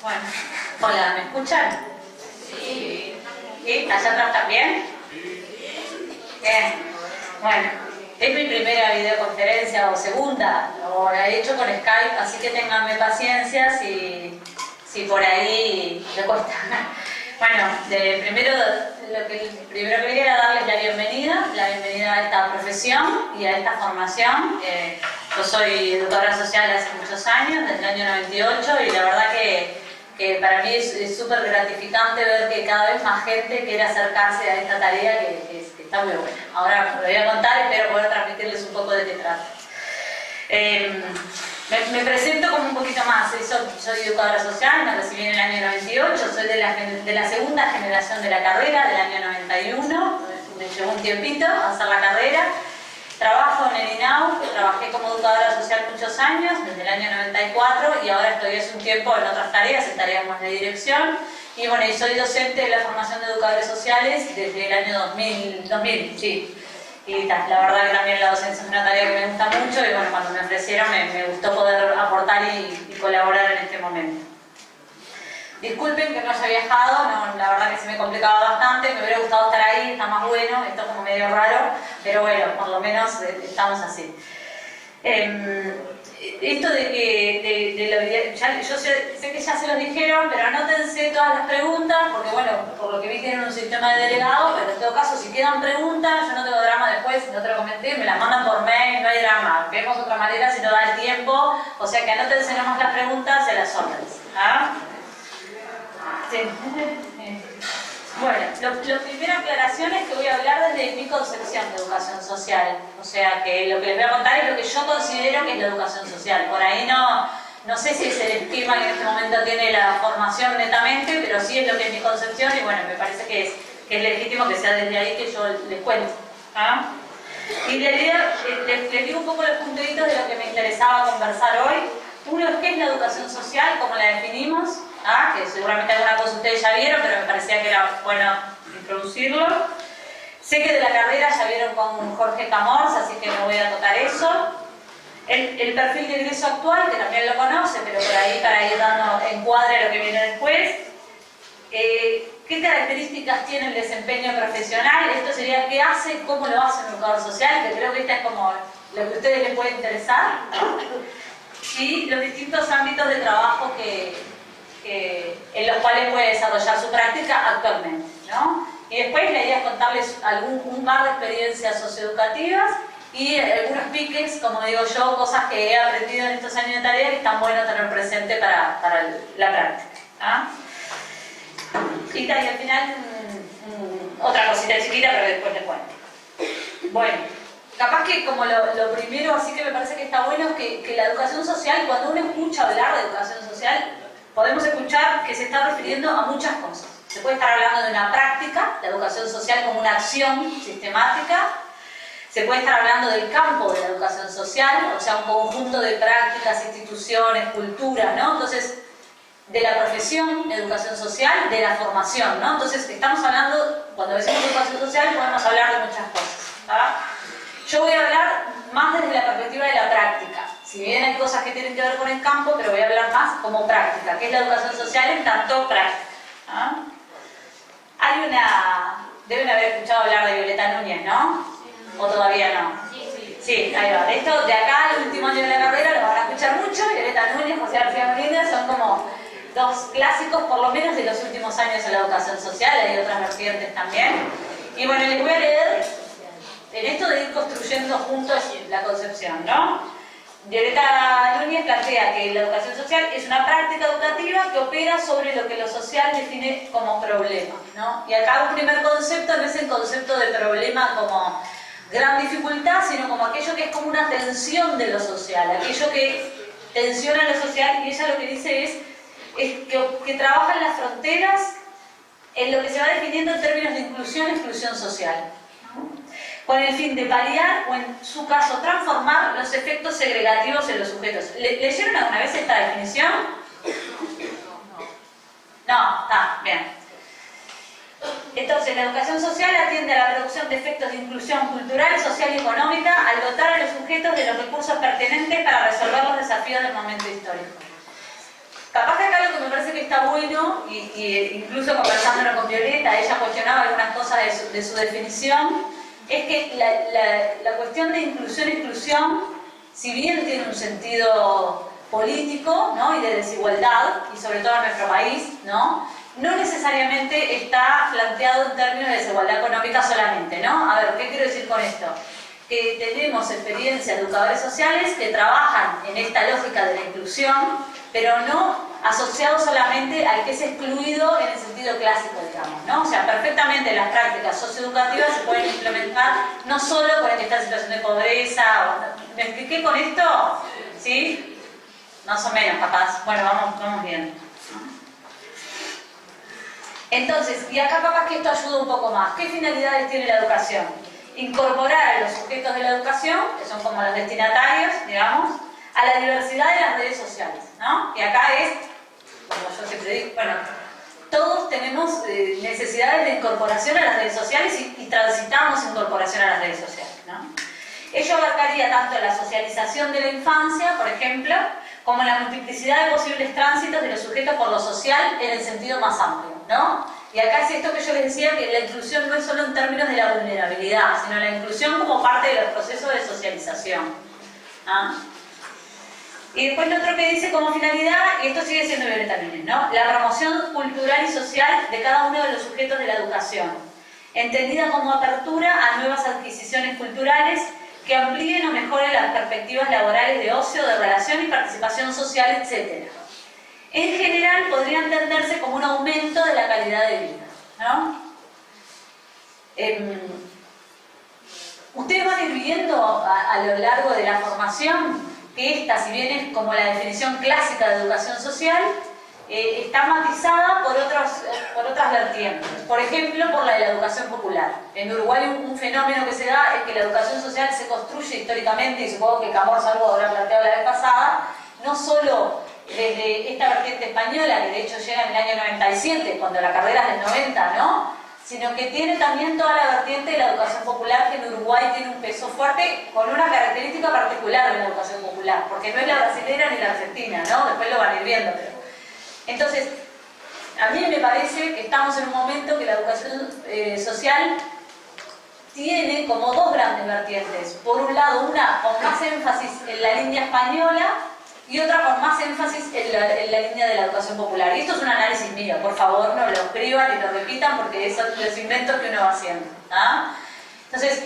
Bueno, hola, ¿me escuchan? Sí. ¿Sí? ¿Allá atrás también? Bien. Bueno, es mi primera videoconferencia o segunda, o la he hecho con Skype, así que ténganme paciencia si por ahí me cuesta. Bueno, primero que quería era darles la bienvenida a esta profesión y a esta formación. Yo soy educadora social hace muchos años, desde el año 98, y la verdad que para mí es súper gratificante ver que cada vez más gente quiere acercarse a esta tarea que está muy buena. Ahora lo voy a contar, espero poder transmitirles un poco de qué trata. Me presento como un poquito más. Soy educadora social, me recibí en el año 98, soy de la segunda generación de la carrera, del año 91, me llevó un tiempito a hacer la carrera. Trabajo en el INAU, trabajé como educadora social muchos años, desde el año 94, y ahora estoy hace un tiempo en otras tareas, en tareas más de dirección. Y bueno, y soy docente de la formación de educadores sociales desde el año 2000, sí. Y la verdad que también la docencia es una tarea que me gusta mucho, y bueno, cuando me ofrecieron me gustó poder aportar y colaborar en este momento. Disculpen que no haya viajado, la verdad que se me complicaba bastante, me hubiera gustado estar ahí, está más bueno, esto es como medio raro, pero bueno, por lo menos estamos así. Esto de que yo sé que ya se los dijeron, pero anótense todas las preguntas, porque bueno, por lo que vi tienen un sistema de delegado, pero en todo caso si quedan preguntas, yo no tengo drama después, no te lo comenté, me las mandan por mail, no hay drama, vemos otra manera si no da el tiempo, o sea que anótense nomás las preguntas y las órdenes. ¿Ah? Sí. Bueno, la primera aclaración es que voy a hablar desde mi concepción de educación social. O sea, que lo que les voy a contar es lo que yo considero que es la educación social. Por ahí no sé si es el esquema que en este momento tiene la formación netamente, pero sí es lo que es mi concepción, y bueno, me parece que es legítimo que sea desde ahí que yo les cuento. ¿Ah? Y la idea, les digo un poco los puntitos de lo que me interesaba conversar hoy. Uno es qué es la educación social, cómo la definimos, que seguramente alguna cosa ustedes ya vieron, pero me parecía que era bueno introducirlo. Sé que de la carrera ya vieron con Jorge Camors, así que no voy a tocar eso. El perfil de ingreso actual, que también lo conoce, pero por ahí para ir dando encuadre a lo que viene después. ¿Qué características tiene el desempeño profesional? Esto sería qué hace, cómo lo hace un educador social, que creo que esta es como lo que a ustedes les puede interesar. Y los distintos ámbitos de trabajo en los cuales puede desarrollar su práctica actualmente, ¿no? Y después la idea es contarles un par de experiencias socioeducativas y algunos piques, como digo yo, cosas que he aprendido en estos años de tarea que están bueno tener presente para la práctica. ¿Ah? Y al final otra cosita chiquita, pero después les cuento. Bueno, capaz que como lo primero, así que me parece que está bueno, que la educación social, cuando uno escucha hablar de educación social, podemos escuchar que se está refiriendo a muchas cosas. Se puede estar hablando de una práctica, la educación social como una acción sistemática. Se puede estar hablando del campo de la educación social, o sea, un conjunto de prácticas, instituciones, culturas, ¿no? Entonces, de la profesión, educación social, de la formación, ¿no? Entonces, estamos hablando, cuando decimos educación social, podemos hablar de muchas cosas, ¿tá? Yo voy a hablar más desde la perspectiva de la práctica. Si bien hay cosas que tienen que ver con el campo, pero voy a hablar más como práctica, que es la educación social en tanto práctica. ¿Ah? Deben haber escuchado hablar de Violeta Núñez, ¿no? ¿O todavía no? Sí, ahí va. Esto de acá, el último año de la carrera, lo van a escuchar mucho. Violeta Núñez, José García Molina, son como dos clásicos, por lo menos de los últimos años en la educación social. Hay otras vertientes también. Y bueno, les voy a leer en esto de ir construyendo juntos la concepción, ¿no? Violeta Núñez plantea que la educación social es una práctica educativa que opera sobre lo que lo social define como problema, ¿no? Y acá un primer concepto no es el concepto de problema como gran dificultad, sino como aquello que es como una tensión de lo social, aquello que tensiona lo social, y ella lo que dice es que trabaja en las fronteras en lo que se va definiendo en términos de inclusión y exclusión social, con el fin de paliar o en su caso transformar los efectos segregativos en los sujetos. ¿Leyeron alguna vez esta definición? No, está bien. Entonces, la educación social atiende a la producción de efectos de inclusión cultural, social y económica al dotar a los sujetos de los recursos pertinentes para resolver los desafíos del momento histórico. Capaz que acá lo que me parece que está mucho, y incluso conversándolo con Violeta, ella cuestionaba algunas cosas de su definición, es que la cuestión de inclusión-exclusión, si bien tiene un sentido político, ¿no?, y de desigualdad, y sobre todo en nuestro país, ¿no?, no necesariamente está planteado en términos de desigualdad económica solamente, ¿no? A ver, ¿qué quiero decir con esto? Que tenemos experiencias de educadores sociales que trabajan en esta lógica de la inclusión, pero no asociado solamente al que es excluido en el sentido clásico, digamos, ¿no? O sea, perfectamente las prácticas socioeducativas se pueden implementar no solo con el que está en situación de pobreza. ¿Me expliqué con esto? ¿Sí? Más o menos, capaz. Bueno, vamos viendo. Entonces, y acá capaz que esto ayuda un poco más. ¿Qué finalidades tiene la educación? Incorporar a los sujetos de la educación, que son como los destinatarios, digamos, a la diversidad de las redes sociales, ¿no? Y acá es, como yo siempre digo, bueno, todos tenemos necesidades de incorporación a las redes sociales y transitamos incorporación a las redes sociales, ¿no? Ello abarcaría tanto la socialización de la infancia, por ejemplo, como la multiplicidad de posibles tránsitos de los sujetos por lo social en el sentido más amplio, ¿no? Y acá es esto que yo les decía, que la inclusión no es solo en términos de la vulnerabilidad, sino la inclusión como parte de los procesos de socialización. ¿Ah? Y después lo otro que dice como finalidad, y esto sigue siendo Violeta Núñez, ¿no?, la promoción cultural y social de cada uno de los sujetos de la educación, entendida como apertura a nuevas adquisiciones culturales que amplíen o mejoren las perspectivas laborales de ocio, de relación y participación social, etc. En general podría entenderse como un aumento de la calidad de vida, ¿no? Ustedes van a ir viendo a lo largo de la formación que esta, si bien es como la definición clásica de educación social, está matizada por otras vertientes. Por ejemplo, por la de la educación popular. En Uruguay un fenómeno que se da es que la educación social se construye históricamente, y supongo que Camors algo habrá planteado la vez pasada, no solo desde esta vertiente española, que de hecho llega en el año 97, cuando la carrera es del 90, ¿no?, sino que tiene también toda la vertiente de la educación popular, que en Uruguay tiene un peso fuerte, con una característica particular de la educación popular, porque no es la brasileña ni la argentina, ¿no? Después lo van a ir viendo. Entonces, a mí me parece que estamos en un momento que la educación social tiene como dos grandes vertientes. Por un lado, una con más énfasis en la línea española, y otra con más énfasis en la línea de la educación popular. Y esto es un análisis mío, por favor no lo escriban y lo repitan, porque son los inventos que uno va haciendo, ¿ah? Entonces,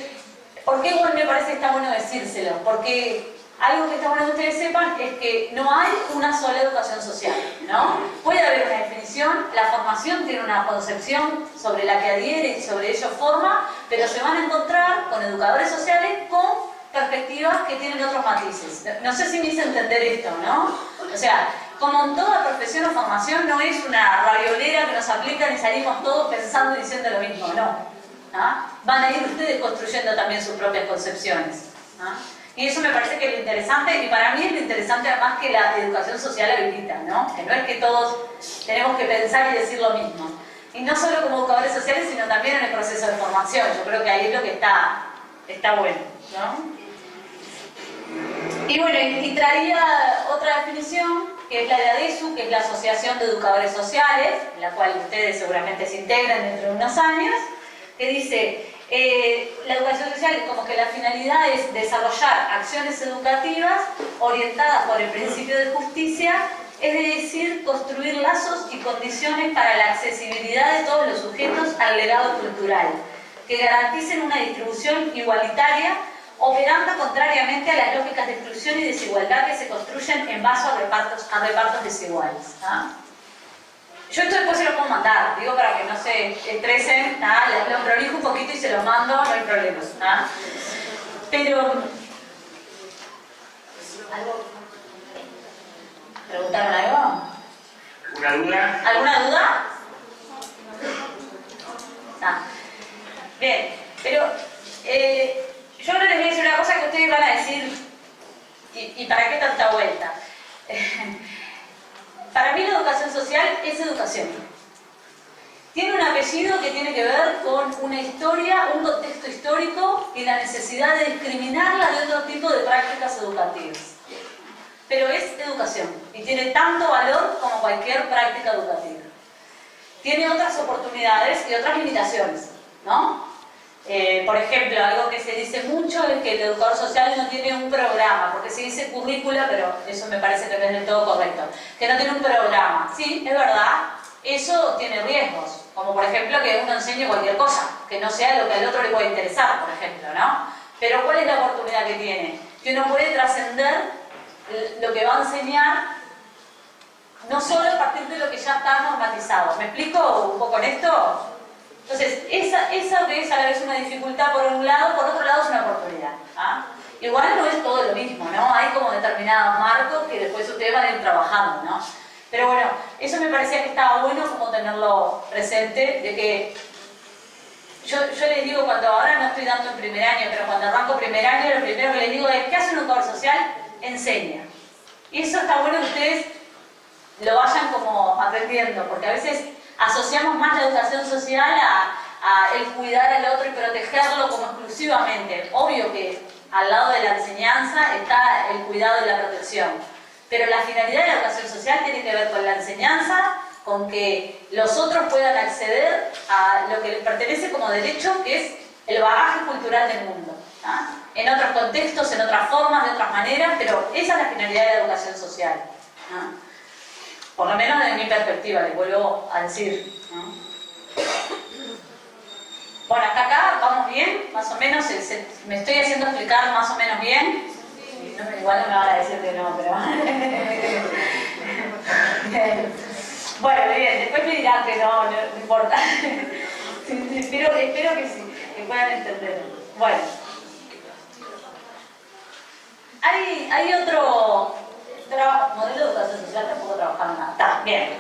¿por qué me parece que está bueno decírselo? Porque algo que está bueno que ustedes sepan es que no hay una sola educación social, ¿no? Puede haber una definición, la formación tiene una concepción sobre la que adhiere y sobre ello forma, pero se van a encontrar con educadores sociales con perspectivas que tienen otros matices. No sé si me hice entender esto, ¿no? O sea, como en toda profesión o formación, no es una raviolera que nos aplican y salimos todos pensando y diciendo lo mismo, no. ¿Ah? Van a ir ustedes construyendo también sus propias concepciones. ¿Ah? Y eso me parece que es lo interesante, y para mí es lo interesante además que la educación social habilita, ¿no? Que no es que todos tenemos que pensar y decir lo mismo. Y no solo como educadores sociales, sino también en el proceso de formación. Yo creo que ahí es lo que está bueno, ¿no? Y bueno, y traía otra definición, que es la de ADESU, que es la Asociación de Educadores Sociales, en la cual ustedes seguramente se integran dentro de unos años, que dice, la educación social como que la finalidad es desarrollar acciones educativas orientadas por el principio de justicia, es decir, construir lazos y condiciones para la accesibilidad de todos los sujetos al legado cultural, que garanticen una distribución igualitaria, operando contrariamente a las lógicas de exclusión y desigualdad que se construyen en base a repartos desiguales. ¿Ah? Yo esto después se lo puedo mandar, digo, para que no se estresen, ¿ah? Lo prolijo un poquito y se lo mando, no hay problema. ¿Ah? Pero, ¿algo? ¿Preguntaron algo? ¿Una duda? ¿Alguna duda? Ah. Bien, pero yo ahora les voy a decir una cosa que ustedes van a decir, ¿y para qué tanta vuelta? Para mí la educación social es educación. Tiene un apellido que tiene que ver con una historia, un contexto histórico y la necesidad de discriminarla de otro tipo de prácticas educativas. Pero es educación y tiene tanto valor como cualquier práctica educativa. tiene otras oportunidades y otras limitaciones, ¿no? Por ejemplo, algo que se dice mucho es que el educador social no tiene un programa, porque se dice currícula, pero eso me parece que no es del todo correcto, que no tiene un programa. Sí, es verdad, eso tiene riesgos, como por ejemplo que uno enseñe cualquier cosa, que no sea lo que al otro le puede interesar, por ejemplo, ¿no? Pero ¿cuál es la oportunidad que tiene? Que uno puede trascender lo que va a enseñar, no solo a partir de lo que ya está normatizado. ¿Me explico un poco en esto? Entonces, esa que es a la vez una dificultad por un lado, por otro lado es una oportunidad. ¿Ah? Igual no es todo lo mismo, ¿no? Hay como determinados marcos que después ustedes van a ir trabajando, ¿no? Pero bueno, eso me parecía que estaba bueno como tenerlo presente, de que yo les digo, cuando ahora no estoy dando en primer año, pero cuando arranco primer año, lo primero que les digo es, ¿qué hace un educador social? Enseña. Y eso está bueno que ustedes lo vayan como aprendiendo, porque a veces asociamos más la educación social a el cuidar al otro y protegerlo como exclusivamente. Obvio que al lado de la enseñanza está el cuidado y la protección, pero la finalidad de la educación social tiene que ver con la enseñanza, con que los otros puedan acceder a lo que les pertenece como derecho, que es el bagaje cultural del mundo. ¿Ah? En otros contextos, en otras formas, de otras maneras, pero esa es la finalidad de la educación social. ¿Ah? Por lo menos desde mi perspectiva, les vuelvo a decir. ¿No? Bueno, hasta acá vamos bien, más o menos, me estoy haciendo explicar más o menos bien. No, igual no me van a decir que no, pero... Bueno, bien, después me dirán que no importa. Espero que sí, que puedan entender. Bueno. Hay otro modelo de educación social, tampoco trabajando nada. Está, bien.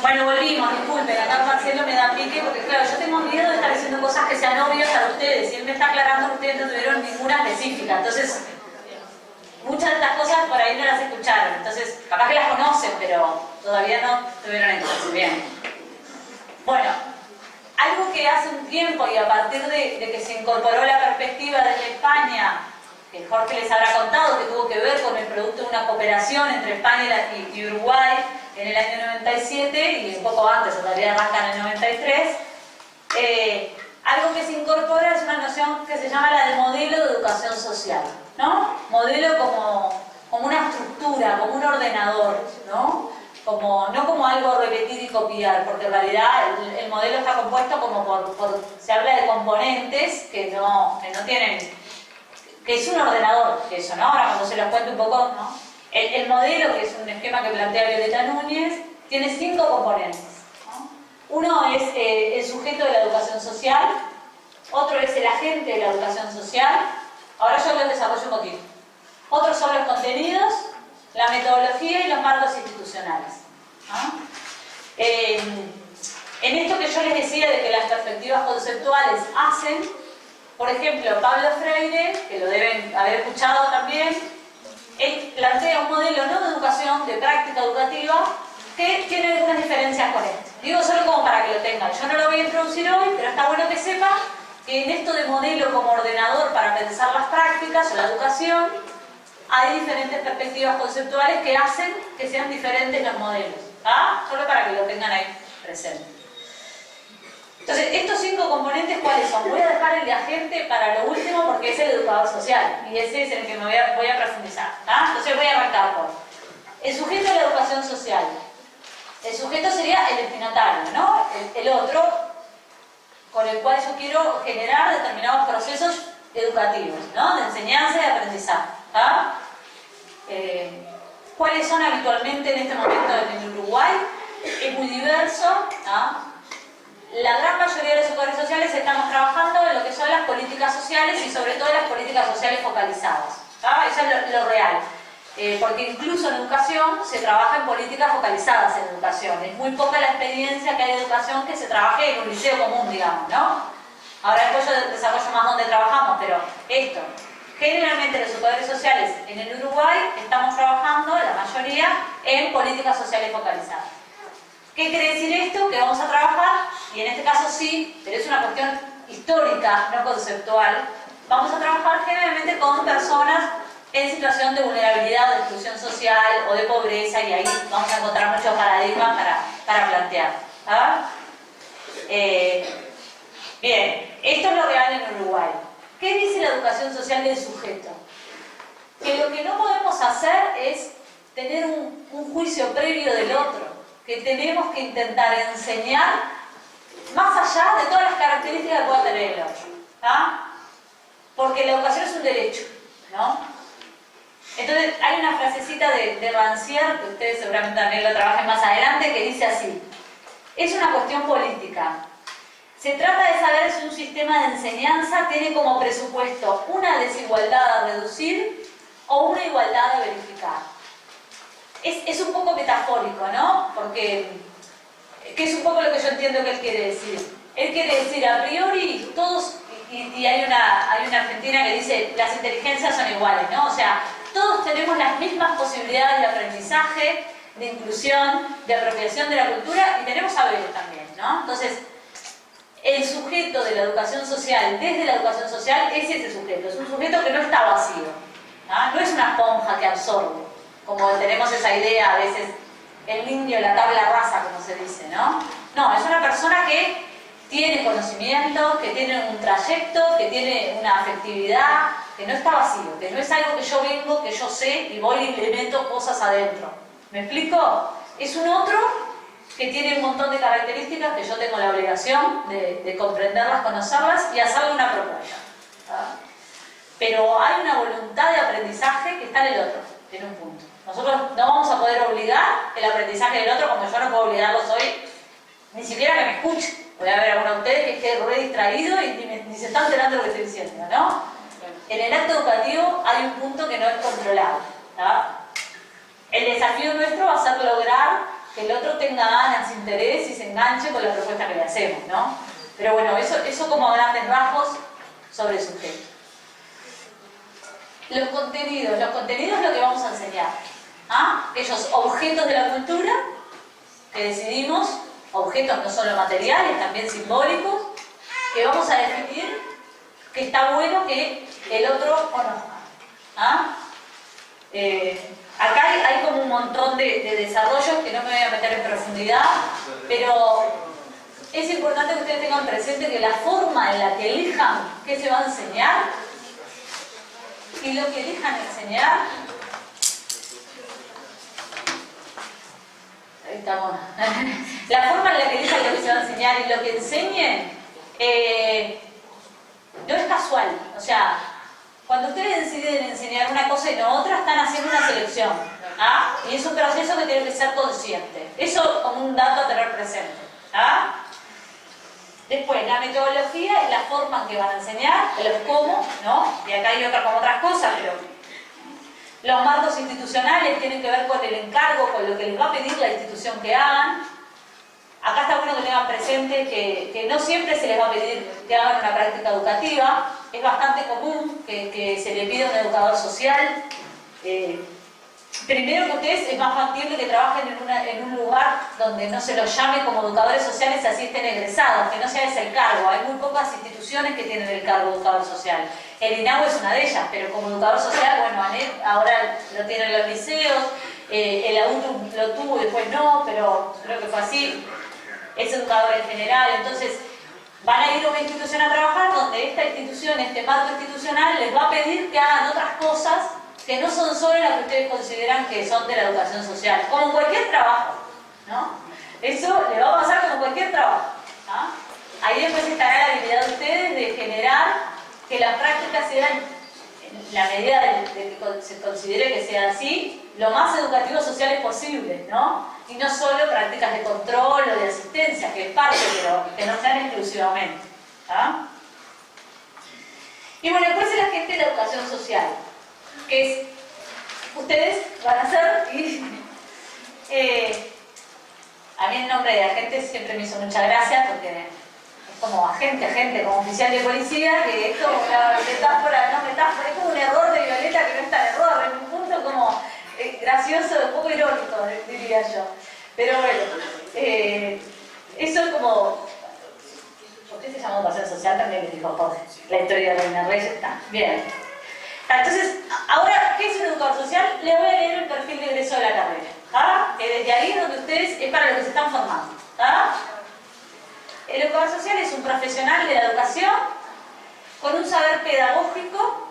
Bueno, volvimos, disculpen, acá Marcelo me da pique porque claro, yo tengo miedo de estar diciendo cosas que sean obvias para ustedes y él me está aclarando que ustedes no tuvieron ninguna específica, entonces muchas de estas cosas por ahí no las escucharon, entonces capaz que las conocen, pero todavía no tuvieron entonces. Bien. Bueno, algo que hace un tiempo y a partir de que se incorporó la perspectiva desde España, que Jorge les habrá contado, que tuvo que ver con el producto de una cooperación entre España y Uruguay en el año 97 y un poco antes, todavía arranca en el 93, algo que se incorpora es una noción que se llama la de modelo de educación social, ¿no? Modelo como una estructura, como un ordenador, ¿no? No como algo repetir y copiar, porque en realidad el modelo está compuesto como se habla de componentes que no tienen, que es un ordenador, eso, ¿no? Ahora cuando se los cuento un poco, ¿no? El modelo, que es un esquema que plantea Violeta Núñez, tiene 5 componentes, ¿no? Uno es el sujeto de la educación social, otro es el agente de la educación social, ahora yo lo desarrollo un poquito. Otros son los contenidos, la metodología y los marcos institucionales, ¿no? En esto que yo les decía de que las perspectivas conceptuales hacen, por ejemplo, Pablo Freire, que lo deben haber escuchado también, él plantea un modelo no de educación, de práctica educativa, que tiene algunas diferencias con esto. Digo solo como para que lo tengan. Yo no lo voy a introducir hoy, pero está bueno que sepan que en esto de modelo como ordenador para pensar las prácticas o la educación, hay diferentes perspectivas conceptuales que hacen que sean diferentes los modelos. ¿Ah? Solo para que lo tengan ahí presente. Entonces, estos 5 componentes, ¿cuáles son? Voy a dejar el de agente para lo último porque es el educador social y ese es el que voy a profundizar. ¿Ah? Entonces voy a arrancar por el sujeto de la educación social. El sujeto sería el destinatario, ¿no? El otro con el cual yo quiero generar determinados procesos educativos, ¿no? De enseñanza y de aprendizaje. ¿Ah? ¿Cuáles son habitualmente en este momento en el Uruguay? Es muy diverso. ¿Ah? La gran mayoría de los educadores sociales estamos trabajando en lo que son las políticas sociales y sobre todo las políticas sociales focalizadas. ¿Ah? Eso es lo real. Porque incluso en educación se trabaja en políticas focalizadas en educación. Es muy poca la experiencia que hay de educación que se trabaje en un liceo común, digamos, ¿no? Ahora después yo desarrollo más dónde trabajamos, pero esto. Generalmente los educadores sociales en el Uruguay estamos trabajando, la mayoría, en políticas sociales focalizadas. ¿Qué quiere decir esto? Que vamos a trabajar, y en este caso sí, pero es una cuestión histórica, no conceptual, vamos a trabajar generalmente con personas en situación de vulnerabilidad o de exclusión social o de pobreza, y ahí vamos a encontrar muchos paradigmas para plantear. Bien, esto es lo real en Uruguay. ¿Qué dice la educación social del sujeto? Que lo que no podemos hacer es tener un juicio previo del otro, que tenemos que intentar enseñar más allá de todas las características que pueda tener el otro. Porque la educación es un derecho, ¿no? Entonces, hay una frasecita de Rancière, que ustedes seguramente también lo trabajen más adelante, que dice así: es una cuestión política. Se trata de saber si un sistema de enseñanza tiene como presupuesto una desigualdad a reducir o una igualdad a verificar. Es un poco metafórico, ¿no? Porque que es un poco lo que yo entiendo que él quiere decir. Él quiere decir, a priori, todos, y hay una argentina que dice, las inteligencias son iguales, ¿no? O sea, todos tenemos las mismas posibilidades de aprendizaje, de inclusión, de apropiación de la cultura, y tenemos saberes también, ¿no? Entonces, el sujeto de la educación social, desde la educación social, es ese sujeto. Es un sujeto que no está vacío, ¿no? No es una esponja que absorbe, como tenemos esa idea a veces, el indio, la tabla rasa, como se dice, ¿no? No, es una persona que tiene conocimiento, que tiene un trayecto, que tiene una afectividad, que no está vacío, que no es algo que yo vengo, que yo sé y voy y le meto cosas adentro. ¿Me explico? Es un otro que tiene un montón de características que yo tengo la obligación de comprenderlas, conocerlas y hacerle una propuesta. Pero hay una voluntad de aprendizaje que está en el otro, en un punto. Nosotros no vamos a poder obligar el aprendizaje del otro, como yo no puedo obligarlos hoy, ni siquiera que me escuche. Voy a ver a alguno de ustedes que esté re distraído y ni se está enterando de lo que estoy diciendo, ¿no? En el acto educativo hay un punto que no es controlado. El desafío nuestro va a ser lograr que el otro tenga ganas, interés y se enganche con la propuesta que le hacemos, ¿no? Pero bueno, eso como grandes rasgos sobre el sujeto. Los contenidos es lo que vamos a enseñar. Aquellos objetos de la cultura que decidimos, objetos no solo materiales, también simbólicos, que vamos a definir que está bueno que el otro conozca. Acá hay como un montón de desarrollos que no me voy a meter en profundidad, pero es importante que ustedes tengan presente que la forma en la que elijan qué se va a enseñar y lo que elijan enseñar, ahí estamos, la forma en la que elijan lo que se va a enseñar y lo que enseñen no es casual. O sea, cuando ustedes deciden enseñar una cosa y no otra, están haciendo una selección. Y es un proceso que tiene que ser consciente. Eso como un dato a tener presente. Después, la metodología es la forma en que van a enseñar, los cómo, ¿no? Y acá hay otras cosas, pero los marcos institucionales tienen que ver con el encargo, con lo que les va a pedir la institución que hagan. Acá está bueno que tengan presente que no siempre se les va a pedir que hagan una práctica educativa. Es bastante común que se le pida a un educador social. Primero que ustedes es más factible que trabajen en un lugar donde no se los llame como educadores sociales, así estén egresados, que no sea ese el cargo. Hay muy pocas instituciones que tienen el cargo de educador social. El INAU es una de ellas, pero como educador social, bueno, ahora lo tienen los liceos, el AUTU lo tuvo y después no, pero creo que fue así. Es educador en general, entonces van a ir a una institución a trabajar donde esta institución, este marco institucional, les va a pedir que hagan otras cosas que no son solo las que ustedes consideran que son de la educación social, como en cualquier trabajo, ¿no? Eso le va a pasar como cualquier trabajo. Ahí después estará la habilidad de ustedes de generar que las prácticas sean, en la medida de que se considere que sea así, lo más educativos sociales posibles, ¿no? Y no solo prácticas de control o de asistencia, que es parte, pero que no sean exclusivamente. Y bueno, después es la gente de la educación social, que es, ustedes van a hacer, y a mí el nombre de agente siempre me hizo mucha gracia, porque como agente, como oficial de policía, que es como una metáfora, no metáfora, es como un error de Violeta que no es tan error, en un punto como gracioso, un poco irónico, diría yo. Pero bueno, eso es como... ¿Por qué se llamó pasión social? También les dijo Jorge. La historia de Reina Reyes está. Bien. Entonces, ahora, ¿qué es un educador social? Les voy a leer el perfil de egreso de la carrera. Desde ahí es donde ustedes, es para lo que se están formando. El educador social es un profesional de la educación con un saber pedagógico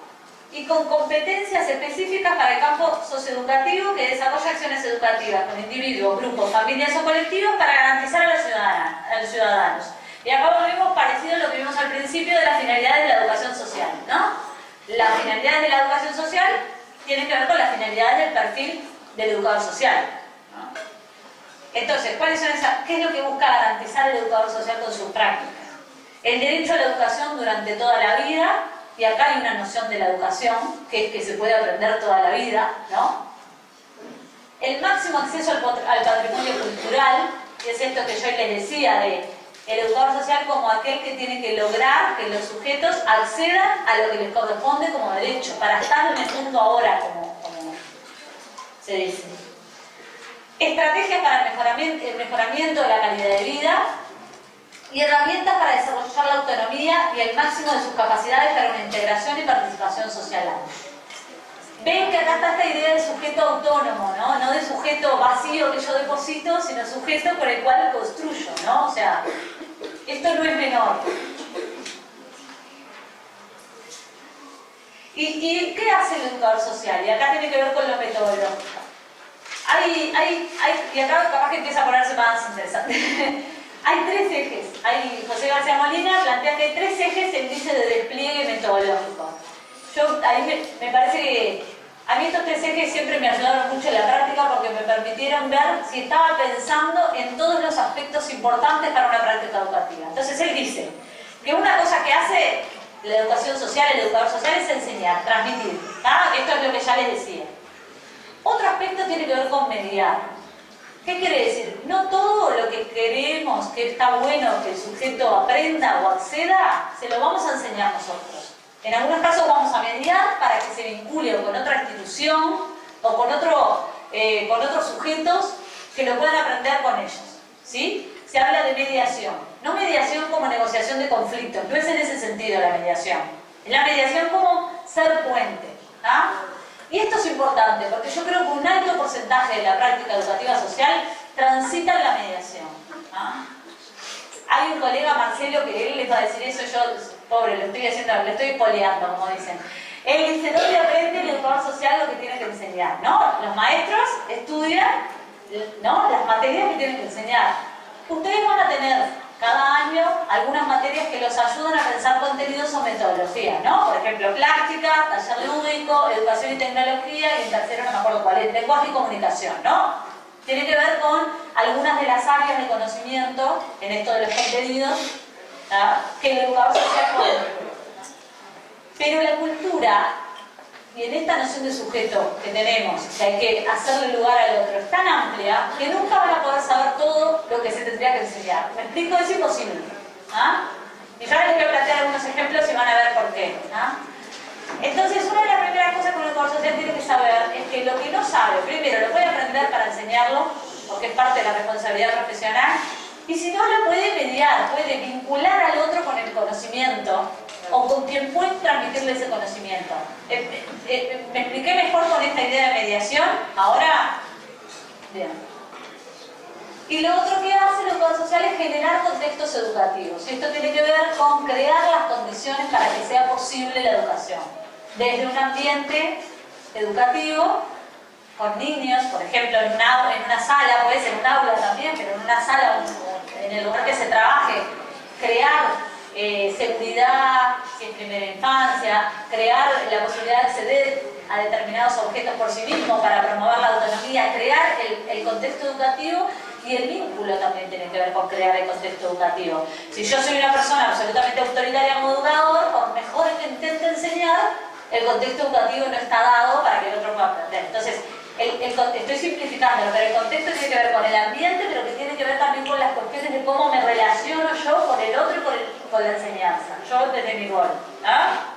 y con competencias específicas para el campo socioeducativo que desarrolla acciones educativas con individuos, grupos, familias o colectivos para garantizar a los ciudadanos. Y acá volvemos parecido a lo que vimos al principio de las finalidades de la educación social, ¿no? Las finalidades de la educación social tienen que ver con las finalidades del perfil del educador social, ¿no? Entonces, ¿cuáles son esas? ¿Qué es lo que busca garantizar el educador social con sus prácticas? El derecho a la educación durante toda la vida, y acá hay una noción de la educación, que es que se puede aprender toda la vida, ¿no? El máximo acceso al patrimonio cultural, que es esto que yo les decía de el educador social como aquel que tiene que lograr que los sujetos accedan a lo que les corresponde como derecho, para estar en el mundo ahora, como se dice. Estrategias para el mejoramiento de la calidad de vida y herramientas para desarrollar la autonomía y el máximo de sus capacidades para una integración y participación social. Ven que acá está esta idea de sujeto autónomo, ¿no? No de sujeto vacío que yo deposito, sino sujeto por el cual construyo, ¿no? O sea, esto no es menor. ¿Y qué hace el educador social? Y acá tiene que ver con lo metodológico. Y acá capaz que empieza a ponerse más interesante. Hay tres ejes. José García Molina plantea que hay tres ejes en dice de despliegue metodológico. Ahí me parece que a mí estos tres ejes siempre me ayudaron mucho en la práctica porque me permitieron ver si estaba pensando en todos los aspectos importantes para una práctica educativa. Entonces él dice que una cosa que hace la educación social, el educador social, es enseñar, transmitir. Esto es lo que ya les decía. Otro aspecto tiene que ver con mediar. ¿Qué quiere decir? No todo lo que queremos que está bueno que el sujeto aprenda o acceda, se lo vamos a enseñar nosotros. En algunos casos vamos a mediar para que se vincule con otra institución o con otros sujetos que lo puedan aprender con ellos, ¿sí? Se habla de mediación. No mediación como negociación de conflictos, no es en ese sentido la mediación. Es la mediación como ser puente, Y esto es importante porque yo creo que un alto porcentaje de la práctica educativa social transita en la mediación. Hay un colega, Marcelo, que él les va a decir eso, yo, pobre, le estoy poleando, como dicen. Él dice, ¿dónde aprende el educador social lo que tiene que enseñar? ¿No? Los maestros estudian, ¿no?, las materias que tienen que enseñar. Ustedes van a tener cada año algunas materias que los ayudan a pensar contenidos o metodologías, ¿no? Por ejemplo, plástica, taller lúdico, educación y tecnología, y en tercero no me acuerdo cuál es, lenguaje y comunicación, ¿no? Tiene que ver con algunas de las áreas de conocimiento en esto de los contenidos que el educador social puede. Pero la cultura, y en esta noción de sujeto que tenemos, que hay que hacerle lugar al otro, es tan amplia que nunca van a poder saber todo lo que se tendría que enseñar. ¿Me explico? Es imposible. Y ya les voy a plantear algunos ejemplos y van a ver por qué. Entonces, una de las primeras cosas que un educador social tiene que saber es que lo que no sabe, primero lo puede aprender para enseñarlo, porque es parte de la responsabilidad profesional, y si no, lo puede mediar, puede vincular al otro con el conocimiento o con quien puede transmitirle ese conocimiento. ¿Me expliqué mejor con esta idea de mediación? Ahora, bien. Y lo otro que hace el educador social es generar contextos educativos. Y esto tiene que ver con crear las condiciones para que sea posible la educación. Desde un ambiente educativo, con niños, por ejemplo, en una sala, puede ser un aula también, pero en una sala, en el lugar que se trabaje, crear seguridad, si es primera infancia, crear la posibilidad de acceder a determinados objetos por sí mismo para promover la autonomía, crear el contexto educativo. Y el vínculo también tiene que ver con crear el contexto educativo. Si yo soy una persona absolutamente autoritaria como educador, por mejor que intente enseñar, el contexto educativo no está dado para que el otro pueda aprender. Entonces, estoy simplificándolo, pero el contexto tiene que ver con el ambiente, pero que tiene que ver también con las cuestiones de cómo me relaciono yo con el otro y con la enseñanza. Yo desde mi rol. ¿Ah?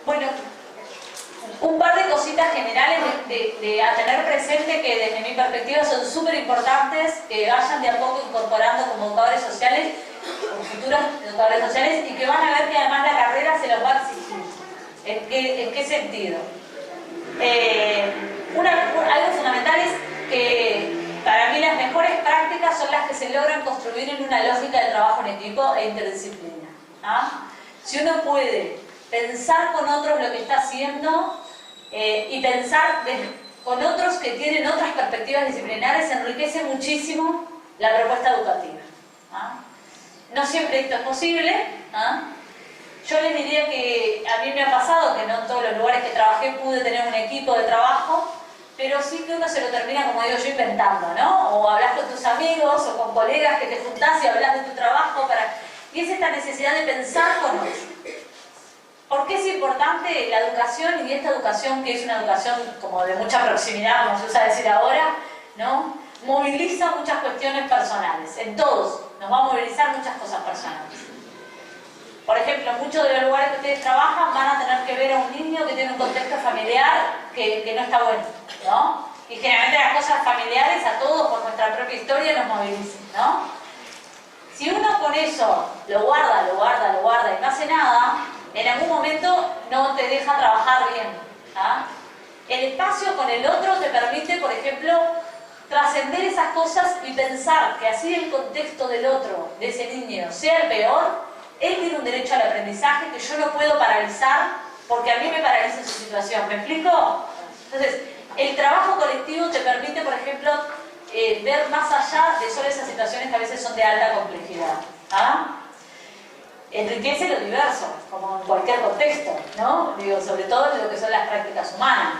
Bueno, un par de cositas generales a tener presente que desde mi perspectiva son súper importantes, que vayan de a poco incorporando como educadores sociales, como futuros educadores sociales, y que van a ver que además la carrera se los va a exigir. ¿En qué sentido? Algo fundamental es que para mí las mejores prácticas son las que se logran construir en una lógica de trabajo en equipo e interdisciplina. ¿Ah? Si uno puede pensar con otros lo que está haciendo y pensar con otros que tienen otras perspectivas disciplinares, enriquece muchísimo la propuesta educativa. ¿Ah? No siempre esto es posible. ¿Ah? Yo les diría que a mí me ha pasado que no en todos los lugares que trabajé pude tener un equipo de trabajo, pero sí que uno se lo termina, como digo yo, inventando, ¿no? O hablas con tus amigos o con colegas que te juntás y hablas de tu trabajo y es esta necesidad de pensar con otros. ¿Por qué es importante la educación? Y esta educación, que es una educación como de mucha proximidad, como se usa decir ahora, ¿no? Moviliza muchas cuestiones personales. En todos nos va a movilizar muchas cosas personales. Por ejemplo, muchos de los lugares que ustedes trabajan van a tener que ver a un niño que tiene un contexto familiar que no está bueno, ¿no? Y generalmente las cosas familiares a todos por nuestra propia historia nos movilizan, ¿no? Si uno con eso lo guarda y no hace nada, en algún momento no te deja trabajar bien. ¿Ah? El espacio con el otro te permite, por ejemplo, trascender esas cosas y pensar que así el contexto del otro, de ese niño, sea el peor, él tiene un derecho al aprendizaje que yo no puedo paralizar porque a mí me paraliza su situación. ¿Me explico? Entonces, el trabajo colectivo te permite, por ejemplo, ver más allá de solo esas situaciones que a veces son de alta complejidad. ¿Ah? Enriquece lo diverso, como en cualquier contexto, ¿no? Digo, sobre todo en lo que son las prácticas humanas.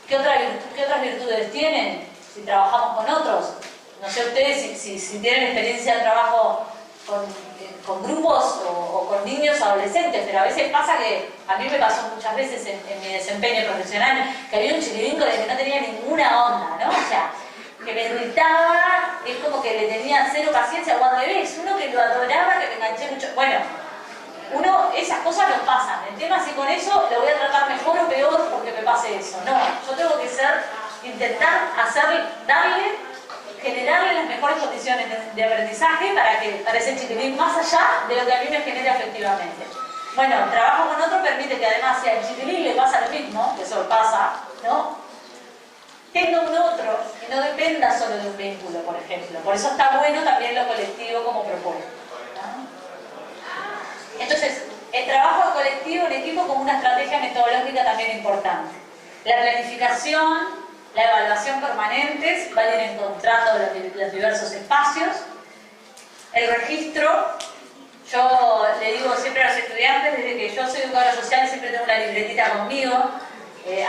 ¿Qué otras virtudes tienen si trabajamos con otros? No sé ustedes si tienen experiencia de trabajo con grupos o con niños adolescentes, pero a veces pasa que, a mí me pasó muchas veces en mi desempeño profesional, que había un chiquirín con el que no tenía ninguna onda, ¿no? O sea, que me irritaba, es como que le tenía cero paciencia, o al revés, uno que lo adoraba, que me enganché mucho. Bueno, esas cosas nos pasan. El tema es si con eso lo voy a tratar mejor o peor porque me pase eso. No, yo tengo que intentar generarle las mejores condiciones de aprendizaje para ese chiquitín, más allá de lo que a mí me genere afectivamente. Bueno, trabajo con otro permite que además si al chiquitín le pasa lo mismo, que eso pasa, ¿no? Tenga un otro y no dependa solo de un vínculo, por ejemplo. Por eso está bueno también lo colectivo como propuesta, ¿no? Entonces, el trabajo colectivo en equipo como una estrategia metodológica también importante. La planificación, la evaluación permanentes, van a ir encontrando los diversos espacios. El registro, yo le digo siempre a los estudiantes, desde que yo soy educadora social siempre tengo una libretita conmigo.